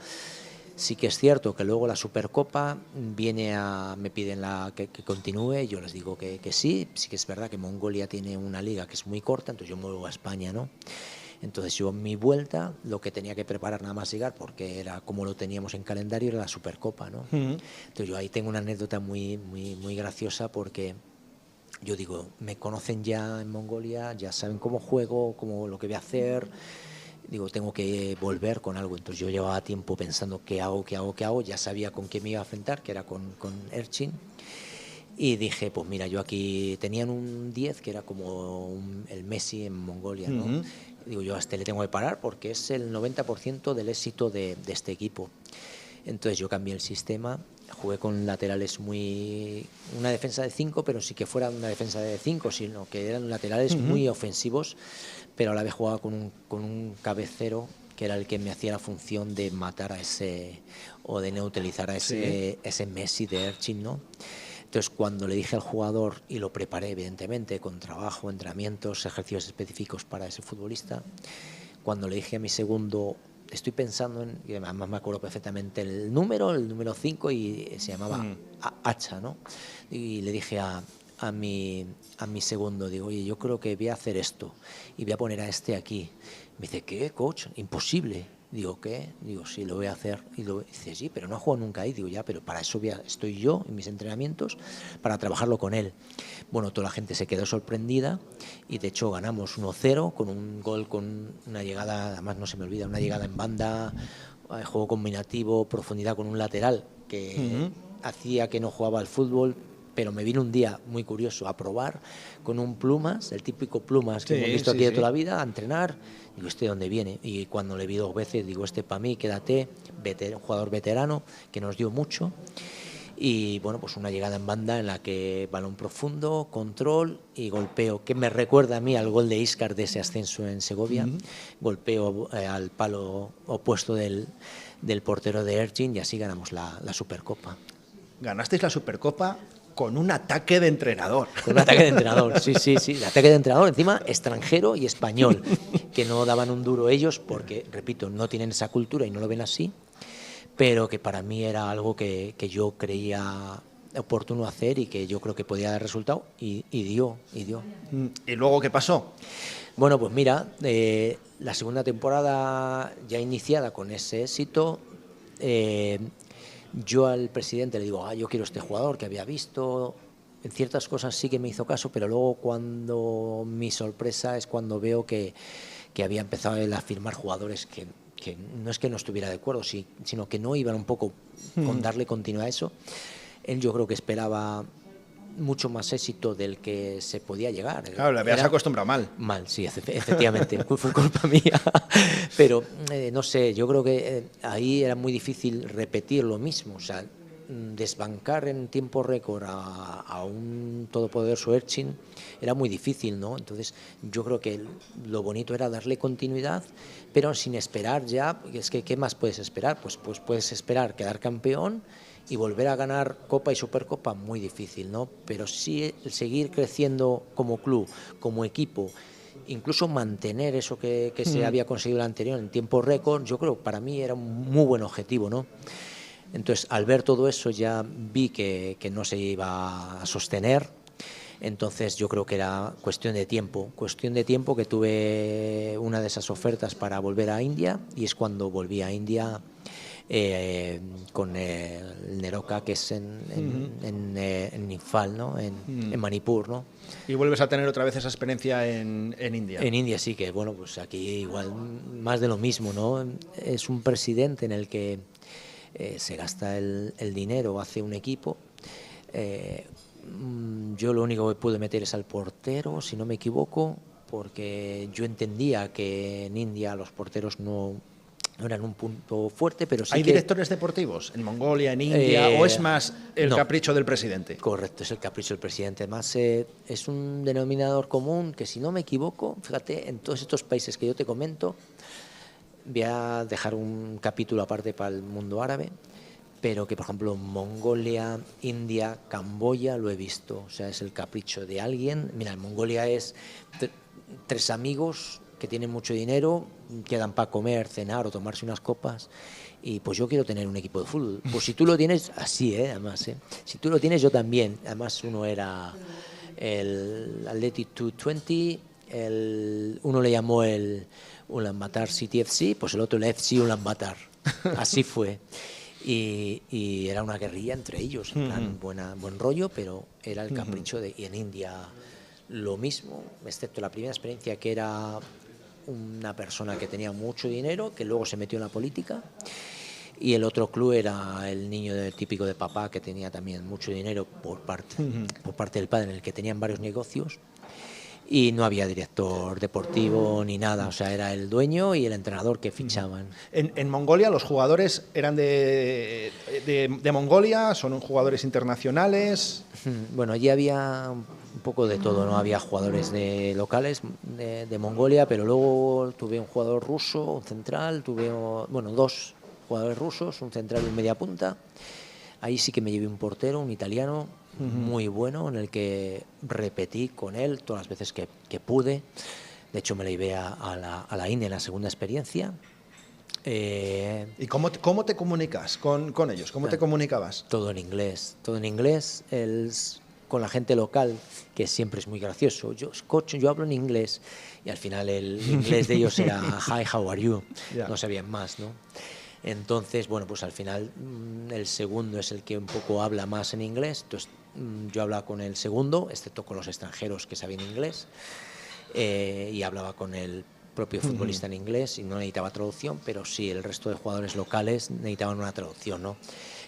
Sí que es cierto que luego la Supercopa me piden que continúe, yo les digo que sí que es verdad que Mongolia tiene una liga que es muy corta, entonces yo me vuelvo a España, ¿no? Entonces yo en mi vuelta lo que tenía que preparar nada más llegar, porque era como lo teníamos en calendario, era la Supercopa, ¿no? Entonces yo ahí tengo una anécdota muy graciosa, porque yo digo, me conocen ya en Mongolia, ya saben cómo juego, lo que voy a hacer. Digo, tengo que volver con algo. Entonces yo llevaba tiempo pensando qué hago, ya sabía con qué me iba a enfrentar, que era con Elchin. Y dije, pues mira, yo aquí tenían un 10 que era como el Messi en Mongolia, ¿no? Digo, yo a este le tengo que parar porque es el 90% del éxito de este equipo. Entonces yo cambié el sistema, jugué con laterales una defensa de 5, pero sí que fuera una defensa de 5, sino que eran laterales muy ofensivos, pero a la vez jugaba con un cabecero que era el que me hacía la función de matar a ese, o de neutralizar a ese Messi de Elchin, ¿no? Entonces, cuando le dije al jugador, y lo preparé evidentemente con trabajo, entrenamientos, ejercicios específicos para ese futbolista, cuando le dije a mi segundo, estoy pensando en, y además me acuerdo perfectamente el número 5, y se llamaba Hacha, ¿no? Y le dije a mi segundo, digo, oye, yo creo que voy a hacer esto y voy a poner a este aquí. Me dice, ¿qué, coach? Imposible. Digo, ¿qué? Digo, sí, lo voy a hacer. Y dice, sí, pero no juego nunca ahí. Digo, ya, pero para eso estoy yo en mis entrenamientos, para trabajarlo con él. Bueno, toda la gente se quedó sorprendida y de hecho ganamos 1-0 con un gol, con una llegada, además no se me olvida, una llegada en banda, juego combinativo, profundidad con un lateral que hacía que no jugaba al fútbol, pero me vino un día muy curioso a probar con un plumas, el típico plumas que hemos visto aquí de toda la vida, a entrenar. Digo, ¿este de dónde viene? Y cuando le vi 2 veces, digo, este para mí, quédate, un jugador veterano que nos dio mucho. Y bueno, pues una llegada en banda en la que balón profundo, control y golpeo, que me recuerda a mí al gol de Íscar de ese ascenso en Segovia. Golpeo al palo opuesto del portero de Elchin, y así ganamos la Supercopa. Ganasteis la Supercopa con un ataque de entrenador. Con un ataque de entrenador, sí. El ataque de entrenador, encima extranjero y español, que no daban un duro ellos porque, repito, no tienen esa cultura y no lo ven así, pero que para mí era algo que yo creía oportuno hacer y que yo creo que podía dar resultado, y dio. ¿Y luego qué pasó? Bueno, pues mira, la segunda temporada ya iniciada con ese éxito, yo al presidente le digo, yo quiero este jugador que había visto. En ciertas cosas sí que me hizo caso, pero luego cuando mi sorpresa es cuando veo que había empezado él a firmar jugadores que no es que no estuviera de acuerdo, sino que no iban un poco con darle continuidad a eso. Él, yo creo que esperaba mucho más éxito del que se podía llegar. Claro, le habías acostumbrado mal. Mal, sí, efectivamente, fue culpa mía. Pero no sé, yo creo que ahí era muy difícil repetir lo mismo, o sea, desbancar en tiempo récord a un todopoderoso Elchin era muy difícil, ¿no? Entonces yo creo que lo bonito era darle continuidad, pero sin esperar ya, es que ¿qué más puedes esperar? Pues puedes esperar quedar campeón y volver a ganar Copa y Supercopa, muy difícil, ¿no? Pero sí seguir creciendo como club, como equipo, incluso mantener eso que se había conseguido el anterior en tiempo récord, yo creo que para mí era un muy buen objetivo, ¿no? Entonces, al ver todo eso ya vi que no se iba a sostener. Entonces yo creo que era cuestión de tiempo que tuve una de esas ofertas para volver a India, y es cuando volví a India con el Neroca, que es en Imphal, ¿no? En Manipur, ¿no? Y vuelves a tener otra vez esa experiencia en India. En India sí, que bueno, pues aquí igual más de lo mismo, ¿no? Es un presidente en el que se gasta el dinero, hace un equipo. Yo lo único que pude meter es al portero, si no me equivoco, porque yo entendía que en India los porteros no eran un punto fuerte, pero sí ¿Hay directores deportivos en Mongolia, en India, o es más el capricho del presidente? Correcto, es el capricho del presidente. Además, es un denominador común que, si no me equivoco, fíjate, en todos estos países que yo te comento, voy a dejar un capítulo aparte para el mundo árabe, pero que, por ejemplo, Mongolia, India, Camboya, lo he visto. O sea, es el capricho de alguien. Mira, en Mongolia es tres amigos que tienen mucho dinero, quedan para comer, cenar o tomarse unas copas, y pues yo quiero tener un equipo de fútbol. Pues si tú lo tienes, así, además, si tú lo tienes, yo también. Además, uno era el Athletic 220, uno le llamó el Ulaanbaatar City FC, pues el otro el FC Ulaanbaatar. Así fue. Y era una guerrilla entre ellos, en plan buen rollo, pero era el capricho y en India lo mismo, excepto la primera experiencia, que era una persona que tenía mucho dinero, que luego se metió en la política, y el otro club era el niño típico de papá, que tenía también mucho dinero por parte del padre, en el que tenían varios negocios, y no había director deportivo ni nada, o sea, era el dueño y el entrenador que fichaban. En Mongolia los jugadores eran de Mongolia, son jugadores internacionales. Bueno, allí había un poco de todo, ¿no? Había jugadores locales de Mongolia, pero luego tuve un jugador ruso, un central, dos jugadores rusos, un central y un mediapunta. Ahí sí que me llevé un portero, un italiano, muy bueno, en el que repetí con él todas las veces que pude. De hecho, me la llevé a la India en la segunda experiencia. ¿Y cómo te comunicas con ellos? ¿Cómo te comunicabas? Todo en inglés. Con la gente local, que siempre es muy gracioso. Yo hablo en inglés, y al final el inglés de ellos era hi, how are you? Yeah. No sabían más, ¿no? Entonces, bueno, pues al final el segundo es el que un poco habla más en inglés. Entonces yo hablaba con el segundo, excepto con los extranjeros que sabían inglés, y hablaba con el propio futbolista en inglés, y no necesitaba traducción, pero sí el resto de jugadores locales necesitaban una traducción, ¿no?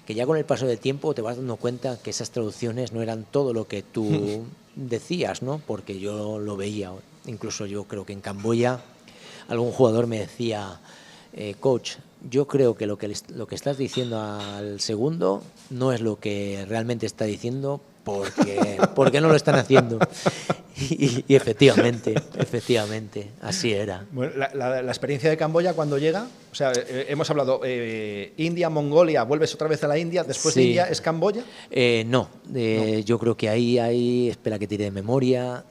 Que ya con el paso del tiempo te vas dando cuenta que esas traducciones no eran todo lo que tú decías, ¿no? Porque yo lo veía. Incluso yo creo que en Camboya algún jugador me decía: coach, yo creo que lo que estás diciendo al segundo no es lo que realmente está diciendo, porque no lo están haciendo. Y efectivamente, así era. Bueno, la experiencia de Camboya cuando llega, o sea, hemos hablado India, Mongolia, vuelves otra vez a la India, después de India, ¿es Camboya? No, yo creo que ahí, espera que tire de memoria,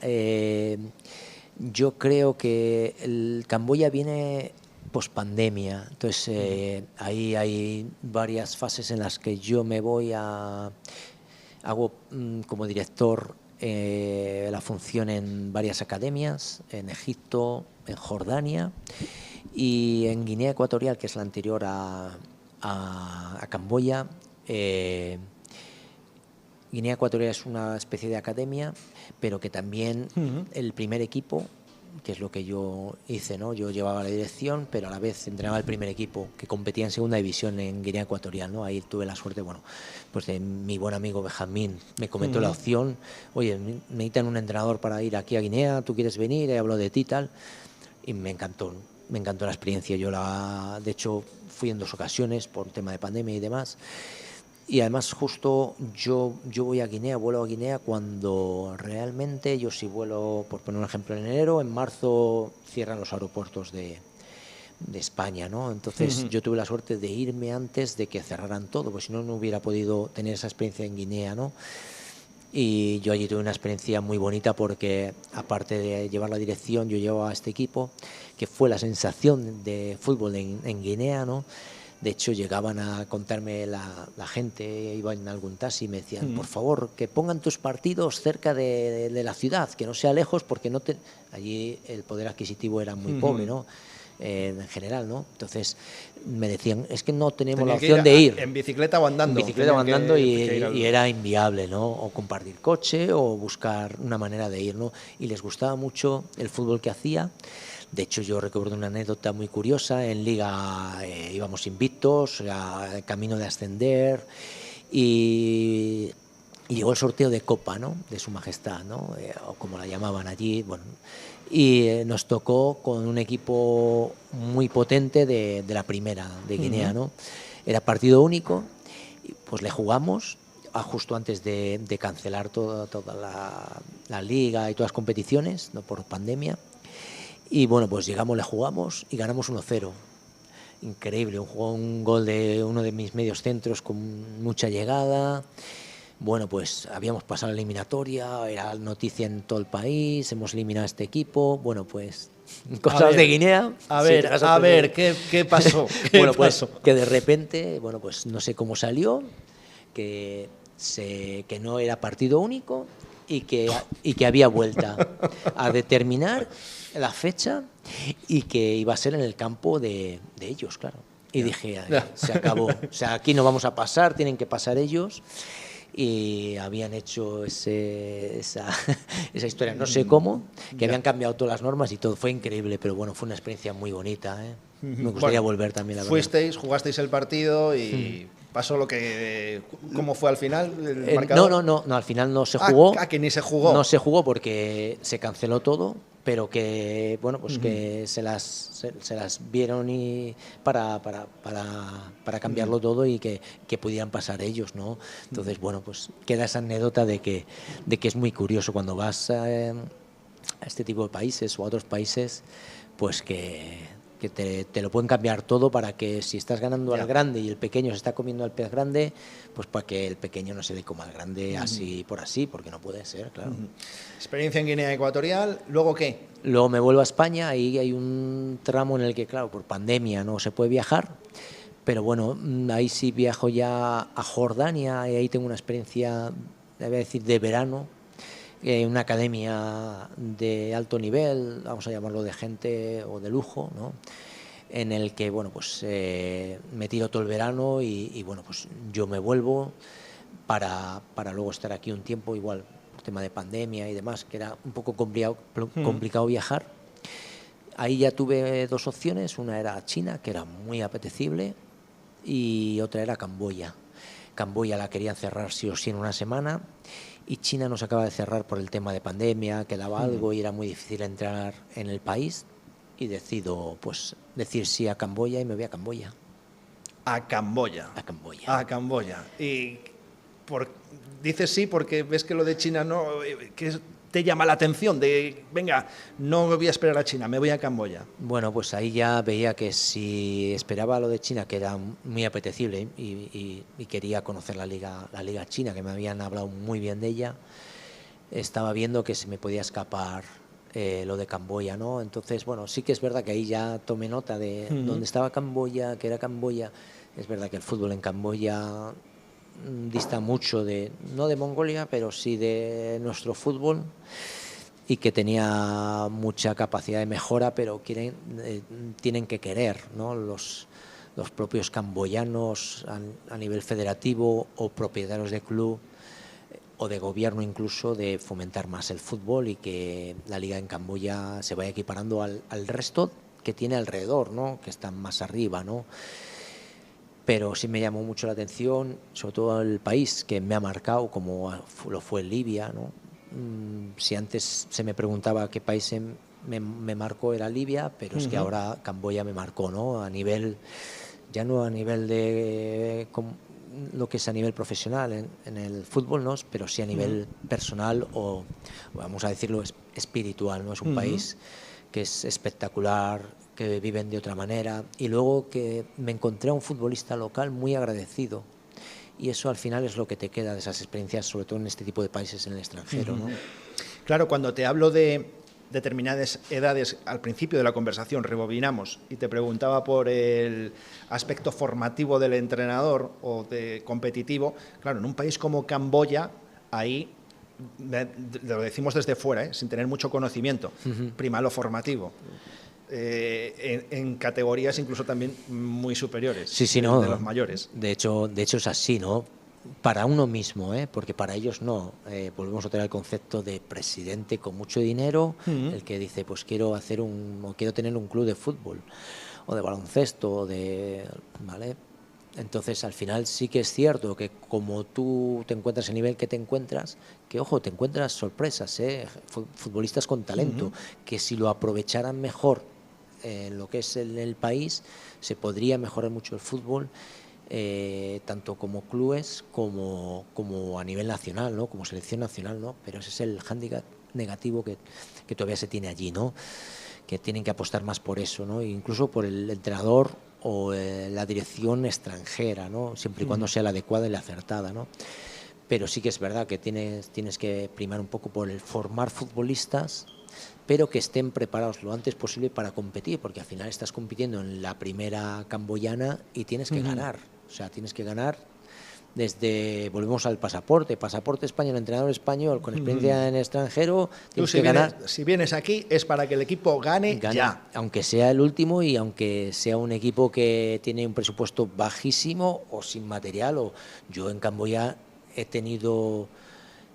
yo creo que el Camboya viene pospandemia, entonces ahí hay varias fases en las que yo me voy hago como director la función en varias academias, en Egipto, en Jordania y en Guinea Ecuatorial, que es la anterior a Camboya. Guinea Ecuatorial es una especie de academia, pero que también el primer equipo, que es lo que yo hice, ¿no? Yo llevaba la dirección, pero a la vez entrenaba el primer equipo, que competía en segunda división en Guinea Ecuatorial, ¿no? Ahí tuve la suerte, bueno, pues de mi buen amigo Benjamín me comentó la opción: oye, necesitan un entrenador para ir aquí a Guinea, ¿tú quieres venir? He hablado de ti y tal, y me encantó la experiencia. De hecho, fui en 2 ocasiones por tema de pandemia y demás. Y además justo yo vuelo a Guinea cuando realmente yo sí vuelo, por poner un ejemplo, en enero, en marzo cierran los aeropuertos de España, ¿no? Entonces yo tuve la suerte de irme antes de que cerraran todo, pues si no, no hubiera podido tener esa experiencia en Guinea, ¿no? Y yo allí tuve una experiencia muy bonita porque, aparte de llevar la dirección, yo llevaba a este equipo, que fue la sensación de fútbol en Guinea, ¿no? De hecho, llegaban a contarme la gente, iba en algún taxi y me decían, por favor, que pongan tus partidos cerca de la ciudad, que no sea lejos, porque allí el poder adquisitivo era muy pobre, ¿no? En general, ¿no? Entonces me decían, es que no tenemos la opción de ir. ¿En bicicleta o andando? En bicicleta o andando y era inviable, ¿no? O compartir coche o buscar una manera de ir, ¿no? Y les gustaba mucho el fútbol que hacía. De hecho, yo recuerdo una anécdota muy curiosa. En Liga íbamos invictos, camino de ascender, y llegó el sorteo de Copa, ¿no? De Su Majestad, ¿no? O como la llamaban allí, bueno. Y nos tocó con un equipo muy potente de la primera, de Guinea, ¿no? Era partido único, y pues le jugamos justo antes de cancelar toda la liga y todas las competiciones, ¿no? Por pandemia. Y bueno, pues llegamos, le jugamos y ganamos 1-0. Increíble, un gol de uno de mis medios centros con mucha llegada. Bueno, pues habíamos pasado la eliminatoria, era noticia en todo el país, hemos eliminado a este equipo. Bueno, pues cosas de Guinea. A ver, ¿qué pasó? Bueno, pues que de repente, bueno, pues no sé cómo salió, que no era partido único y que había vuelta a determinar la fecha y que iba a ser en el campo de ellos, claro. Y dije, se acabó. O sea, aquí no vamos a pasar, tienen que pasar ellos. Y habían hecho esa historia, no sé cómo, que habían cambiado todas las normas y todo. Fue increíble, pero bueno, fue una experiencia muy bonita, ¿eh? Me gustaría volver también, la verdad. Jugasteis el partido y pasó lo que... ¿Cómo fue al final el marcador? No, al final no se jugó. Que ni se jugó. No se jugó porque se canceló todo, pero que, bueno, pues que se las vieron y para cambiarlo todo y que pudieran pasar ellos, ¿no? Entonces, bueno, pues queda esa anécdota de que es muy curioso cuando vas a este tipo de países o a otros países, pues que te lo pueden cambiar todo para que si estás ganando al grande y el pequeño se está comiendo al pez grande, pues para que el pequeño no se le coma al grande así por así, porque no puede ser, claro. Experiencia en Guinea Ecuatorial, ¿luego qué? Luego me vuelvo a España, ahí hay un tramo en el que, claro, por pandemia no se puede viajar, pero bueno, ahí sí viajo ya a Jordania y ahí tengo una experiencia, voy a decir, de verano, una academia de alto nivel, vamos a llamarlo de gente o de lujo, ¿no? En el que, bueno, pues me tiro todo el verano y bueno, pues yo me vuelvo para luego estar aquí un tiempo, igual por tema de pandemia y demás, que era un poco complicado viajar. Ahí ya tuve dos opciones, una era China, que era muy apetecible, y otra era Camboya. Camboya la querían cerrar sí o sí en una semana, y China nos acaba de cerrar por el tema de pandemia, quedaba algo y era muy difícil entrar en el país, y decido pues decir sí a Camboya y me voy a Camboya. A Camboya. A Camboya. A Camboya. Y dices sí porque ves que lo de China no, que te llama la atención, de venga, no voy a esperar a China, me voy a Camboya. Bueno, pues ahí ya veía que si esperaba lo de China, que era muy apetecible y quería conocer la liga china, que me habían hablado muy bien de ella, estaba viendo que se me podía escapar lo de Camboya, ¿no? Entonces, bueno, sí que es verdad que ahí ya tomé nota de dónde estaba Camboya, que era Camboya. Es verdad que el fútbol en Camboya dista mucho no de Mongolia, pero sí de nuestro fútbol, y que tenía mucha capacidad de mejora, pero tienen que querer, ¿no? Los propios camboyanos a nivel federativo o propietarios de club o de gobierno incluso, de fomentar más el fútbol y que la liga en Camboya se vaya equiparando al resto que tiene alrededor, ¿no? Que están más arriba, ¿no? Pero sí me llamó mucho la atención, sobre todo el país que me ha marcado, como lo fue Libia, ¿no? Si antes se me preguntaba qué país me marcó, era Libia, pero es que ahora Camboya me marcó, ¿no? A nivel, ya no a nivel de lo que es a nivel profesional en el fútbol, ¿no? Pero sí a nivel personal o, vamos a decirlo, espiritual, ¿no? Es un país que es espectacular, que viven de otra manera, y luego que me encontré a un futbolista local muy agradecido, y eso al final es lo que te queda de esas experiencias, sobre todo en este tipo de países en el extranjero, ¿no? Claro, cuando te hablo de determinadas edades, al principio de la conversación rebobinamos y te preguntaba por el aspecto formativo del entrenador o de competitivo. Claro, en un país como Camboya, ahí lo decimos desde fuera, sin tener mucho conocimiento, prima lo formativo. En categorías incluso también muy superiores, sí, no, de los mayores. De hecho es así, ¿no? Para uno mismo, porque para ellos no. Volvemos a tener el concepto de presidente con mucho dinero, el que dice, pues quiero tener un club de fútbol o de baloncesto, ¿vale? Entonces, al final sí que es cierto que como tú te encuentras el nivel que te encuentras, que ojo, te encuentras sorpresas, futbolistas con talento, que si lo aprovecharan mejor en lo que es el país, se podría mejorar mucho el fútbol, tanto como clubes como a nivel nacional, ¿no? Como selección nacional, ¿no? Pero ese es el hándicap negativo que todavía se tiene allí, ¿no? Que tienen que apostar más por eso, ¿no? Incluso por el entrenador o la dirección extranjera, ¿no? Siempre y cuando sea la adecuada y la acertada, ¿no? Pero sí que es verdad que tienes que primar un poco por el formar futbolistas, pero que estén preparados lo antes posible para competir, porque al final estás compitiendo en la primera camboyana y tienes que ganar. O sea, tienes que ganar volvemos al pasaporte español, entrenador español con experiencia en el extranjero, tienes que ganar. Si vienes aquí es para que el equipo gane ya. Aunque sea el último y aunque sea un equipo que tiene un presupuesto bajísimo o sin material. Yo en Camboya he tenido,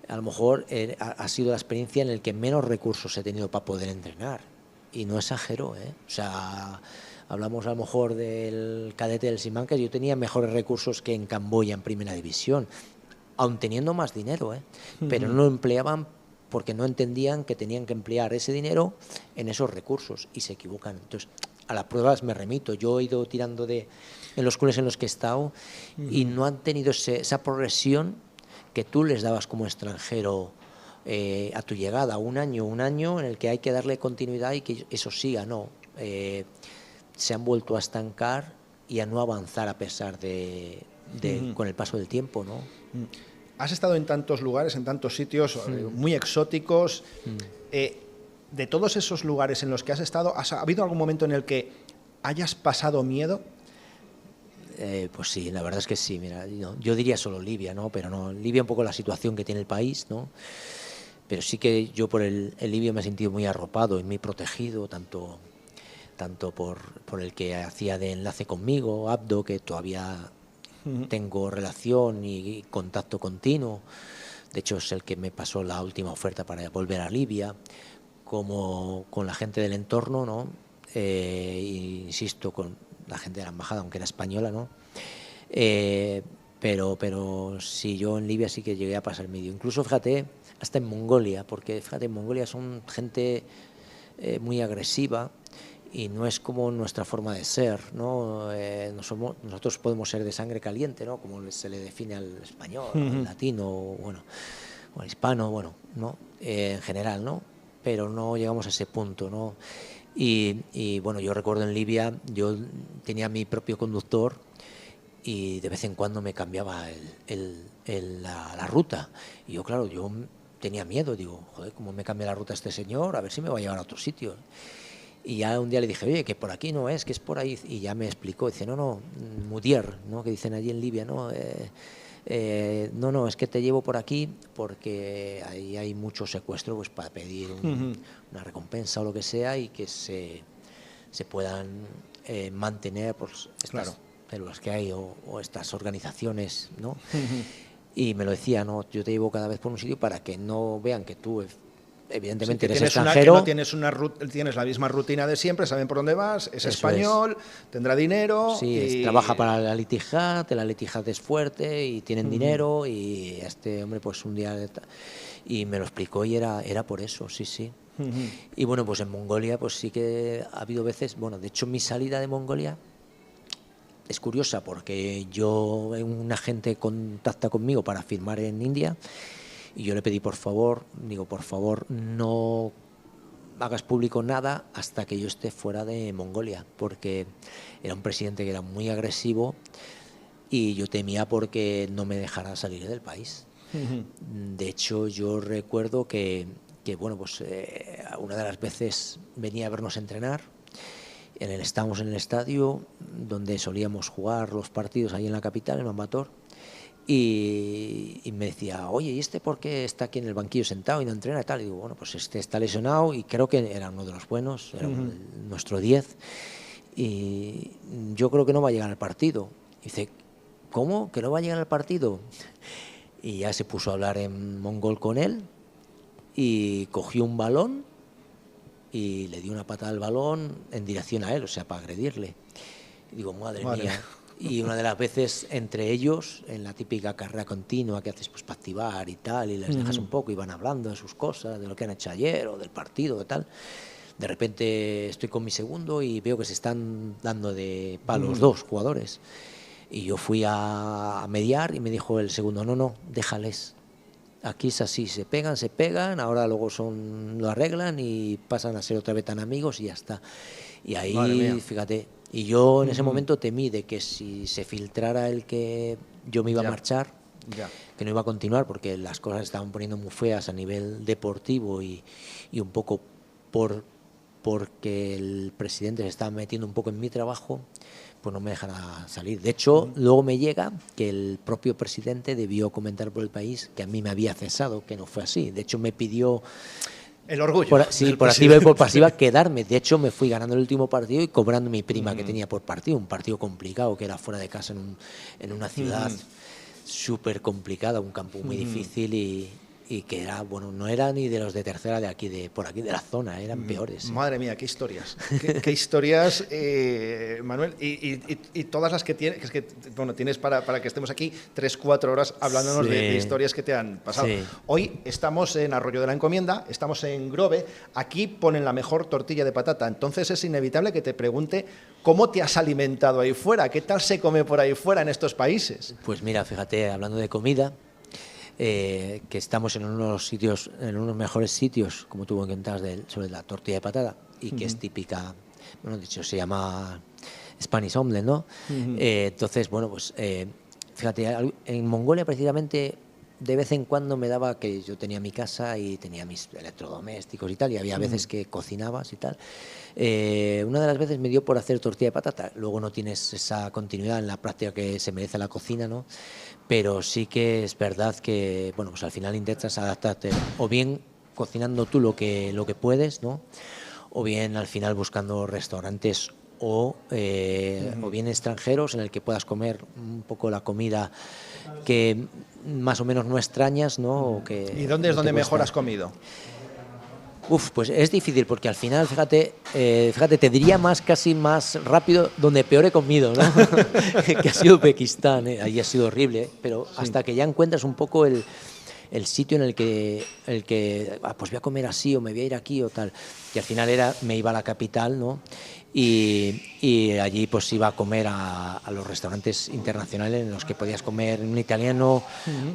a lo mejor ha sido la experiencia en la que menos recursos he tenido para poder entrenar. Y no exagero, O sea, hablamos a lo mejor del cadete del Simancas, yo tenía mejores recursos que en Camboya en primera división, aun teniendo más dinero, pero no lo empleaban porque no entendían que tenían que emplear ese dinero en esos recursos y se equivocan. Entonces, a las pruebas me remito. Yo he ido tirando en los clubes en los que he estado y no han tenido esa progresión que tú les dabas como extranjero a tu llegada, un año en el que hay que darle continuidad y que eso siga, ¿no? Se han vuelto a estancar y a no avanzar a pesar con el paso del tiempo, ¿no? Has estado en tantos lugares, en tantos sitios muy exóticos. De todos esos lugares en los que has estado, ¿ha habido algún momento en el que hayas pasado miedo? Pues sí, la verdad es que sí. Mira, yo diría solo Libia, ¿no? Pero no, Libia un poco la situación que tiene el país, ¿no? Pero sí que yo por el Libia me he sentido muy arropado y muy protegido, tanto por el que hacía de enlace conmigo, Abdo, que todavía tengo relación y contacto continuo. De hecho, es el que me pasó la última oferta para volver a Libia, como con la gente del entorno, ¿no? Insisto, con la gente de la embajada, aunque era española, ¿no? Pero sí, yo en Libia sí que llegué a pasar medio. Incluso, fíjate, hasta en Mongolia, porque fíjate, en Mongolia son gente muy agresiva y no es como nuestra forma de ser, ¿no? Nosotros podemos ser de sangre caliente, ¿no? Como se le define al español, al latino, bueno, o al hispano, bueno, ¿no? En general, ¿no? Pero no llegamos a ese punto, ¿no? Y bueno, yo recuerdo en Libia, yo tenía mi propio conductor y de vez en cuando me cambiaba la ruta. Y yo, claro, yo tenía miedo, digo, joder, ¿cómo me cambia la ruta este señor? A ver si me va a llevar a otro sitio. Y ya un día le dije, oye, que por aquí no es, que es por ahí. Y ya me explicó, dice, no, Mudier, ¿no? Que dicen allí en Libia, ¿no? No, es que te llevo por aquí porque ahí hay mucho secuestro, pues para pedir una recompensa o lo que sea y que se puedan mantener pues, estas células que hay o estas organizaciones, ¿no? Y me lo decía, ¿no? Yo te llevo cada vez por un sitio para que no vean que tú evidentemente eres extranjero. Tienes la misma rutina de siempre, saben por dónde vas, es español, tendrá dinero. Sí, trabaja para la Al-Ittihad, el Al-Ittihad es fuerte y tienen dinero y este hombre pues un día... Y me lo explicó y era por eso, sí. Y bueno, pues en Mongolia pues sí que ha habido veces, bueno, de hecho mi salida de Mongolia es curiosa porque un agente contacta conmigo para firmar en India. Y yo le pedí, por favor, no hagas público nada hasta que yo esté fuera de Mongolia, porque era un presidente que era muy agresivo y yo temía porque no me dejara salir del país. De hecho, yo recuerdo que que bueno, pues una de las veces venía a vernos entrenar. Estábamos en el estadio donde solíamos jugar los partidos ahí en la capital, en Ambator, y me decía, oye, ¿y este por qué está aquí en el banquillo sentado y no entrena y tal? Y digo, bueno, pues este está lesionado y creo que era uno de los buenos, era nuestro 10, y yo creo que no va a llegar al partido. Y dice, ¿cómo? ¿Que no va a llegar al partido? Y ya se puso a hablar en mongol con él y cogió un balón y le dio una patada al balón en dirección a él, o sea, para agredirle. Y digo, madre mía. Y una de las veces entre ellos, en la típica carrera continua que haces pues para activar y tal, y les dejas un poco y van hablando de sus cosas, de lo que han hecho ayer o del partido y tal, de repente estoy con mi segundo y veo que se están dando de palos dos jugadores. Y yo fui a mediar y me dijo el segundo, no, déjales. Aquí es así, se pegan, ahora luego lo arreglan y pasan a ser otra vez tan amigos y ya está. Y ahí, fíjate, y yo en ese momento temí de que si se filtrara el que yo me iba a marchar, que no iba a continuar, porque las cosas se estaban poniendo muy feas a nivel deportivo y un poco porque el presidente se estaba metiendo un poco en mi trabajo, pues no me dejará salir. De hecho, luego me llega que el propio presidente debió comentar por el país que a mí me había cesado, que no fue así. De hecho, me pidió... El orgullo. Por activa y por pasiva, quedarme. De hecho, me fui ganando el último partido y cobrando mi prima que tenía por partido. Un partido complicado, que era fuera de casa en una ciudad súper complicada, un campo muy difícil y que era, bueno, no era ni de los de tercera de aquí, por aquí de la zona, eran peores. Madre mía, qué historias. Qué historias, Manuel. Y todas las que tienes, bueno, tienes para que estemos aquí 3-4 horas hablándonos de historias que te han pasado. Sí. Hoy estamos en Arroyo de la Encomienda, estamos en Grove, aquí ponen la mejor tortilla de patata, entonces es inevitable que te pregunte cómo te has alimentado ahí fuera, qué tal se come por ahí fuera en estos países. Pues mira, fíjate, hablando de comida, que estamos en unos sitios, en unos mejores sitios, como tú comentabas, sobre la tortilla de patata, y que es típica, bueno, de hecho se llama Spanish omelette, ¿no? Entonces, bueno, pues fíjate, en Mongolia precisamente de vez en cuando me daba que yo tenía mi casa y tenía mis electrodomésticos y tal, y había veces que cocinabas y tal. Una de las veces me dio por hacer tortilla de patata, luego no tienes esa continuidad en la práctica que se merece la cocina, ¿no? Pero sí que es verdad que, bueno, pues al final intentas adaptarte, o bien cocinando tú lo que puedes, ¿no? O bien al final buscando restaurantes o bien extranjeros en el que puedas comer un poco la comida que más o menos no extrañas, ¿no? O que ¿y dónde es donde mejor has comido? Pues es difícil porque al final, fíjate, te diría casi más rápido donde peor he comido, ¿no? que ha sido Uzbekistán, ahí ha sido horrible, pero hasta que ya encuentras un poco el sitio en el que pues voy a comer así o me voy a ir aquí o tal, y al final me iba a la capital, ¿no? Y allí pues iba a comer a los restaurantes internacionales en los que podías comer un italiano,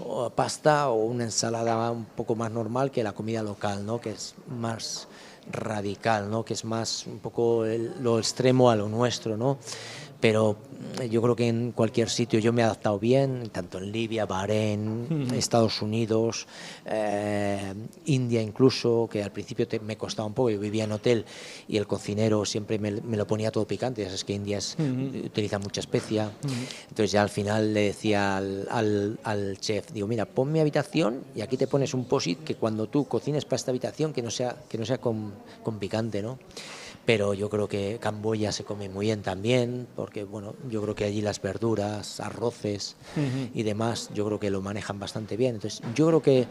o pasta o una ensalada un poco más normal que la comida local, ¿no? Que es más radical, ¿no? Que es más un poco lo extremo a lo nuestro, ¿no? Pero yo creo que en cualquier sitio yo me he adaptado bien, tanto en Libia, Bahrein, Estados Unidos, India incluso, que al principio me costaba un poco, yo vivía en hotel y el cocinero siempre me lo ponía todo picante, ya sabes que India utiliza mucha especia, entonces ya al final le decía al chef, digo, mira, pon mi habitación y aquí te pones un post-it que cuando tú cocines para esta habitación que no sea con picante, ¿no? Pero yo creo que Camboya se come muy bien también, porque bueno, yo creo que allí las verduras, arroces y demás, yo creo que lo manejan bastante bien. Entonces, yo creo que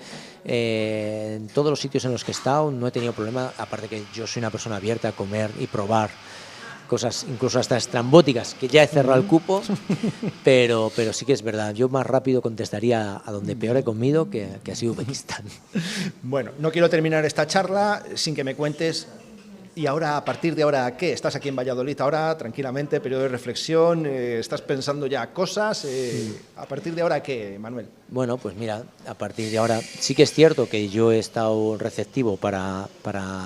en todos los sitios en los que he estado no he tenido problema, aparte que yo soy una persona abierta a comer y probar cosas incluso hasta estrambóticas, que ya he cerrado el cupo, pero sí que es verdad. Yo más rápido contestaría a donde peor he comido que ha sido Uzbekistán. Bueno, no quiero terminar esta charla sin que me cuentes. ¿Y ahora, a partir de ahora, qué? ¿Estás aquí en Valladolid ahora, tranquilamente, periodo de reflexión? ¿Estás pensando ya cosas? ¿A partir de ahora qué, Manuel? Bueno, pues mira, a partir de ahora sí que es cierto que yo he estado receptivo para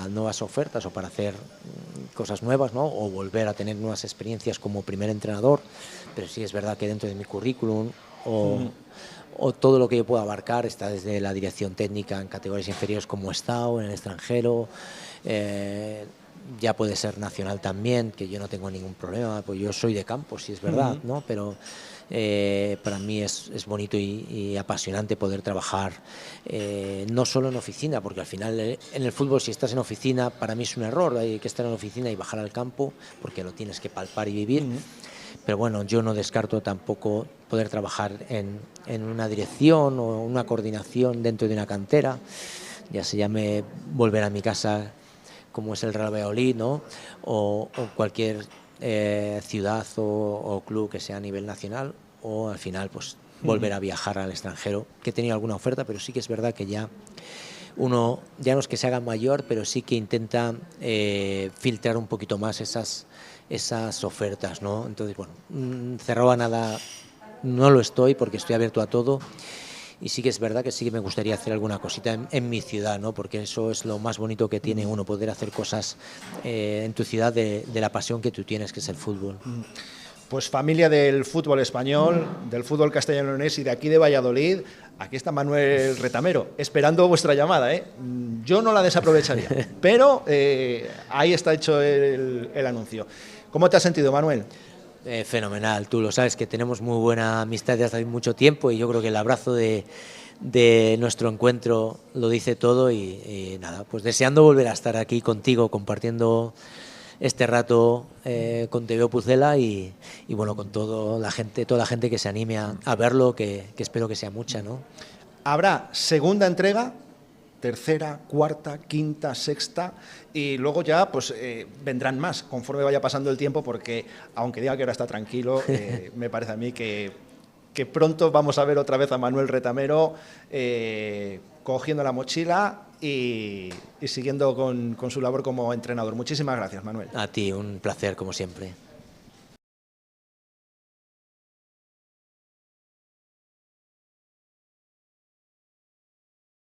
nuevas ofertas o para hacer cosas nuevas, ¿no? O volver a tener nuevas experiencias como primer entrenador, pero sí es verdad que dentro de mi currículum o todo lo que yo pueda abarcar, está desde la dirección técnica en categorías inferiores como he estado, en el extranjero, ya puede ser nacional también, que yo no tengo ningún problema, pues yo soy de campo, sí es verdad, ¿no? Pero para mí es bonito y apasionante poder trabajar no solo en oficina, porque al final en el fútbol, si estás en oficina, para mí es un error, hay que estar en oficina y bajar al campo, porque lo tienes que palpar y vivir. Pero bueno, yo no descarto tampoco poder trabajar en una dirección o una coordinación dentro de una cantera, ya se llame volver a mi casa, como es el Real Valladolid, ¿no? o cualquier ciudad o club que sea a nivel nacional, o al final pues volver a viajar al extranjero, que he tenido alguna oferta, pero sí que es verdad que ya uno, ya no es que se haga mayor, pero sí que intenta filtrar un poquito más esas ofertas, ¿no? Entonces, bueno, cerrado a nada no lo estoy, porque estoy abierto a todo. Y sí que es verdad que sí que me gustaría hacer alguna cosita en mi ciudad, ¿no? Porque eso es lo más bonito que tiene uno, poder hacer cosas en tu ciudad de la pasión que tú tienes, que es el fútbol. Pues familia del fútbol español, del fútbol castellano-leonés y de aquí de Valladolid, aquí está Manuel Retamero, esperando vuestra llamada, ¿eh? Yo no la desaprovecharía, pero ahí está hecho el anuncio. ¿Cómo te has sentido, Manuel? Fenomenal, tú lo sabes que tenemos muy buena amistad desde hace mucho tiempo y yo creo que el abrazo de nuestro encuentro lo dice todo y nada, pues deseando volver a estar aquí contigo compartiendo este rato con TVO Pucela y bueno, con toda la gente que se anime a verlo, que espero que sea mucha, ¿no? Habrá segunda entrega, tercera, cuarta, quinta, sexta, y luego ya pues vendrán más conforme vaya pasando el tiempo, porque aunque diga que ahora está tranquilo, me parece a mí que pronto vamos a ver otra vez a Manuel Retamero cogiendo la mochila y siguiendo con su labor como entrenador. Muchísimas gracias, Manuel. A ti, un placer como siempre.